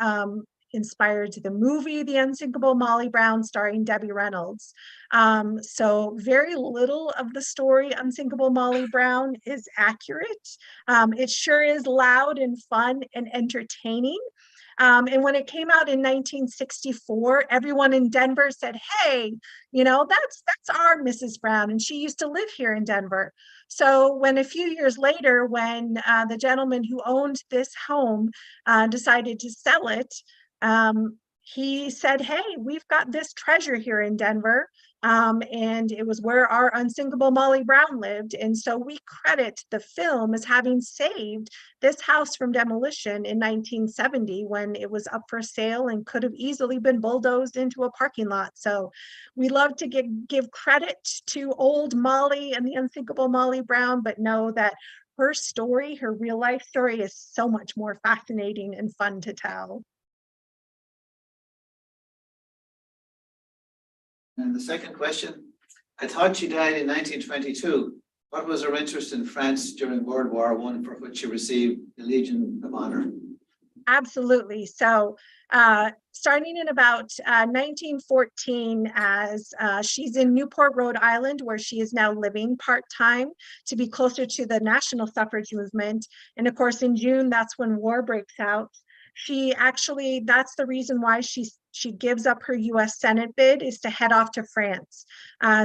inspired the movie The Unsinkable Molly Brown, starring Debbie Reynolds. So very little of the story Unsinkable Molly Brown is accurate. It sure is loud and fun and entertaining. And when it came out in 1964, everyone in Denver said, hey, that's our Mrs. Brown, and she used to live here in Denver. So when a few years later, when the gentleman who owned this home decided to sell it, he said, hey, we've got this treasure here in Denver. And it was where our Unsinkable Molly Brown lived. And so we credit the film as having saved this house from demolition in 1970, when it was up for sale and could have easily been bulldozed into a parking lot. So we love to give credit to old Molly and the Unsinkable Molly Brown, but know that her story, her real life story, is so much more fascinating and fun to tell. And the second question, I thought she died in 1922. What was her interest in France during World War I, for which she received the Legion of Honor? Absolutely. So starting in about 1914, as she's in Newport, Rhode Island, where she is now living part-time to be closer to the national suffrage movement. And of course, in June, that's when war breaks out. That's the reason why she gives up her U.S. Senate bid, is to head off to France.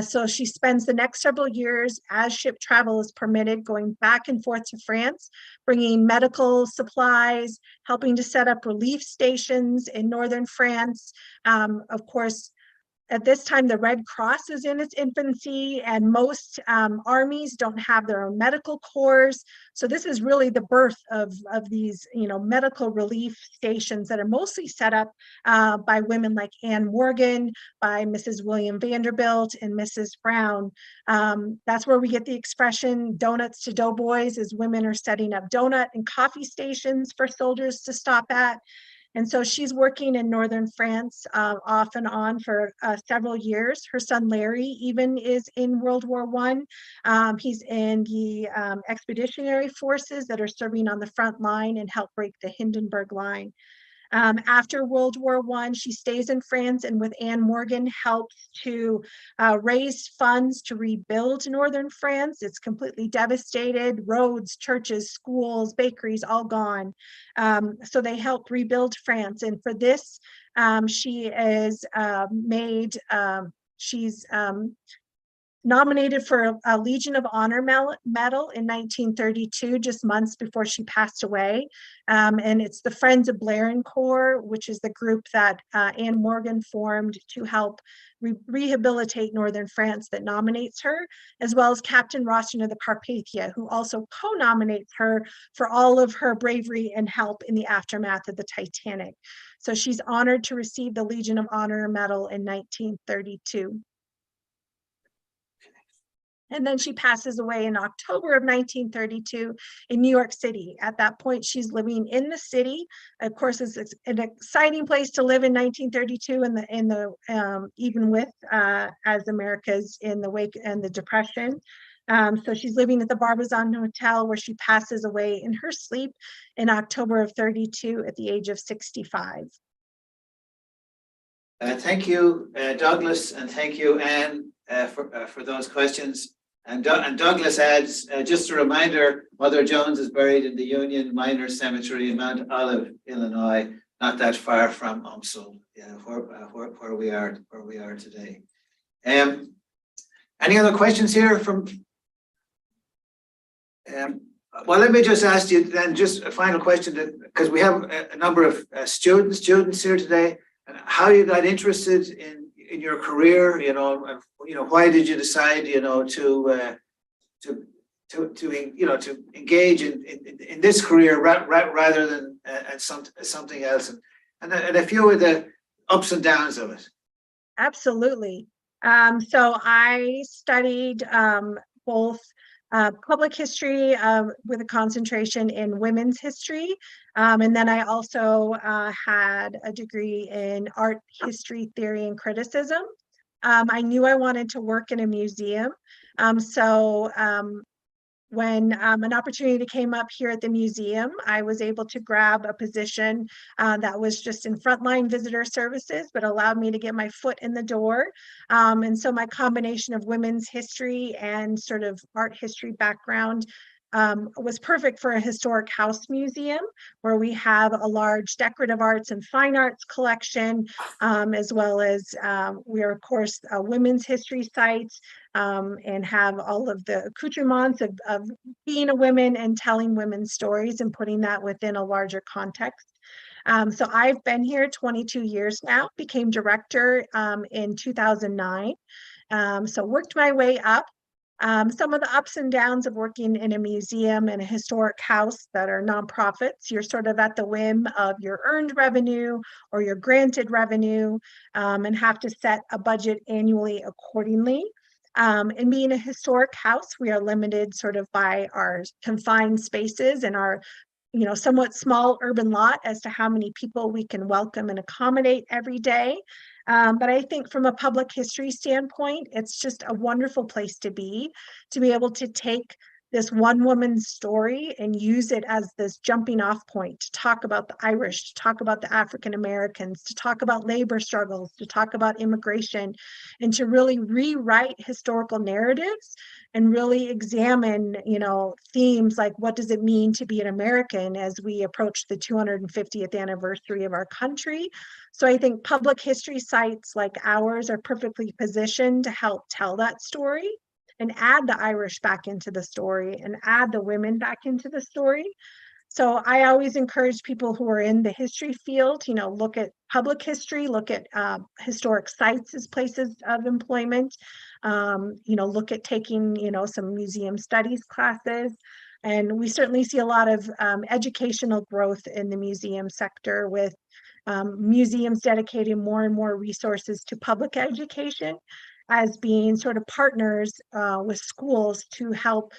So she spends the next several years, as ship travel is permitted, going back and forth to France, bringing medical supplies, helping to set up relief stations in northern France. Of course, at this time, the Red Cross is in its infancy, and most armies don't have their own medical corps. So this is really the birth of these, medical relief stations that are mostly set up by women like Anne Morgan, by Mrs. William Vanderbilt, and Mrs. Brown. That's where we get the expression "donuts to doughboys," as women are setting up donut and coffee stations for soldiers to stop at. And so she's working in northern France off and on for several years. Her son Larry even is in World War I. He's in the expeditionary forces that are serving on the front line and help break the Hindenburg Line. After World War I, she stays in France, and with Anne Morgan helps to raise funds to rebuild northern France. It's completely devastated. Roads, churches, schools, bakeries, all gone. So they helped rebuild France. And for this, she is she's nominated for a Legion of Honor medal in 1932, just months before she passed away. And it's the Friends of Blairin Corps, which is the group that Anne Morgan formed to help rehabilitate northern France, that nominates her, as well as Captain Rosten of the Carpathia, who also co-nominates her for all of her bravery and help in the aftermath of the Titanic. So she's honored to receive the Legion of Honor medal in 1932. And then she passes away in October of 1932 in New York City. At that point, she's living in the city. Of course, it's an exciting place to live in 1932, even with as America's in the wake and the Depression. So she's living at the Barbizon Hotel, where she passes away in her sleep in October of 32 at the age of 65. Thank you, Douglas, and thank you, Anne, for those questions. And Douglas adds, just a reminder, Mother Jones is buried in the Union Miners Cemetery in Mount Olive, Illinois, not that far from UMSL, where we are today. Any other questions here from? Well, let me just ask you then, just a final question, because we have a number of students here today, and how you got interested in your career, why did you decide, to engage in this career rather than something else, and a few of the ups and downs of it. Absolutely. So I studied both public history with a concentration in women's history. And then I also had a degree in art history, theory, and criticism. I knew I wanted to work in a museum. When an opportunity came up here at the museum, I was able to grab a position that was just in frontline visitor services, but allowed me to get my foot in the door. And so my combination of women's history and sort of art history background was perfect for a historic house museum, where we have a large decorative arts and fine arts collection, as well as we are, of course, a women's history site, and have all of the accoutrements of being a woman and telling women's stories and putting that within a larger context. So I've been here 22 years now, became director in 2009. So worked my way up. Some of the ups and downs of working in a museum and a historic house that are nonprofits, you're sort of at the whim of your earned revenue or your granted revenue, and have to set a budget annually accordingly. And being a historic house, we are limited sort of by our confined spaces and our somewhat small urban lot as to how many people we can welcome and accommodate every day. But I think from a public history standpoint, it's just a wonderful place to be able to take this one woman's story and use it as this jumping off point to talk about the Irish, to talk about the African Americans, to talk about labor struggles, to talk about immigration, and to really rewrite historical narratives and really examine, themes like what does it mean to be an American as we approach the 250th anniversary of our country. So I think public history sites like ours are perfectly positioned to help tell that story and add the Irish back into the story and add the women back into the story. So I always encourage people who are in the history field, look at public history, look at historic sites as places of employment, look at taking, some museum studies classes. And we certainly see a lot of educational growth in the museum sector, with museums dedicating more and more resources to public education as being sort of partners with schools to help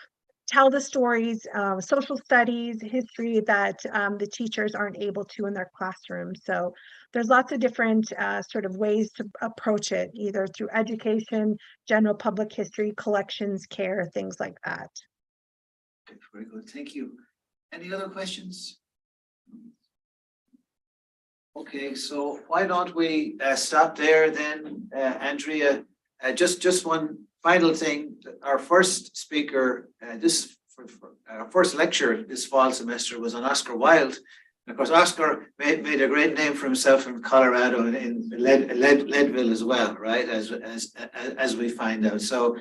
tell the stories, social studies, history that the teachers aren't able to in their classrooms. So there's lots of different sort of ways to approach it, either through education, general public history, collections, care, things like that. Okay, very good, thank you. Any other questions? Okay, so why don't we stop there then, Andrea? Just one final thing. Our first speaker, our first lecture this fall semester was on Oscar Wilde. And of course, Oscar made a great name for himself in Colorado and in Leadville as well, right? As we find out. So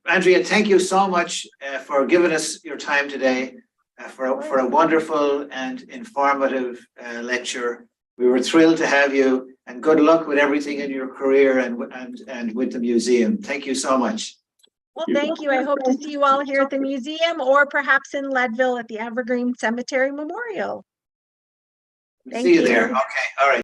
Andrea, thank you so much for giving us your time today for a wonderful and informative lecture. We were thrilled to have you, and good luck with everything in your career and with the museum. Thank you so much. Well, thank you. I hope to see you all here at the museum, or perhaps in Leadville at the Evergreen Cemetery Memorial. See you there. Okay. All right.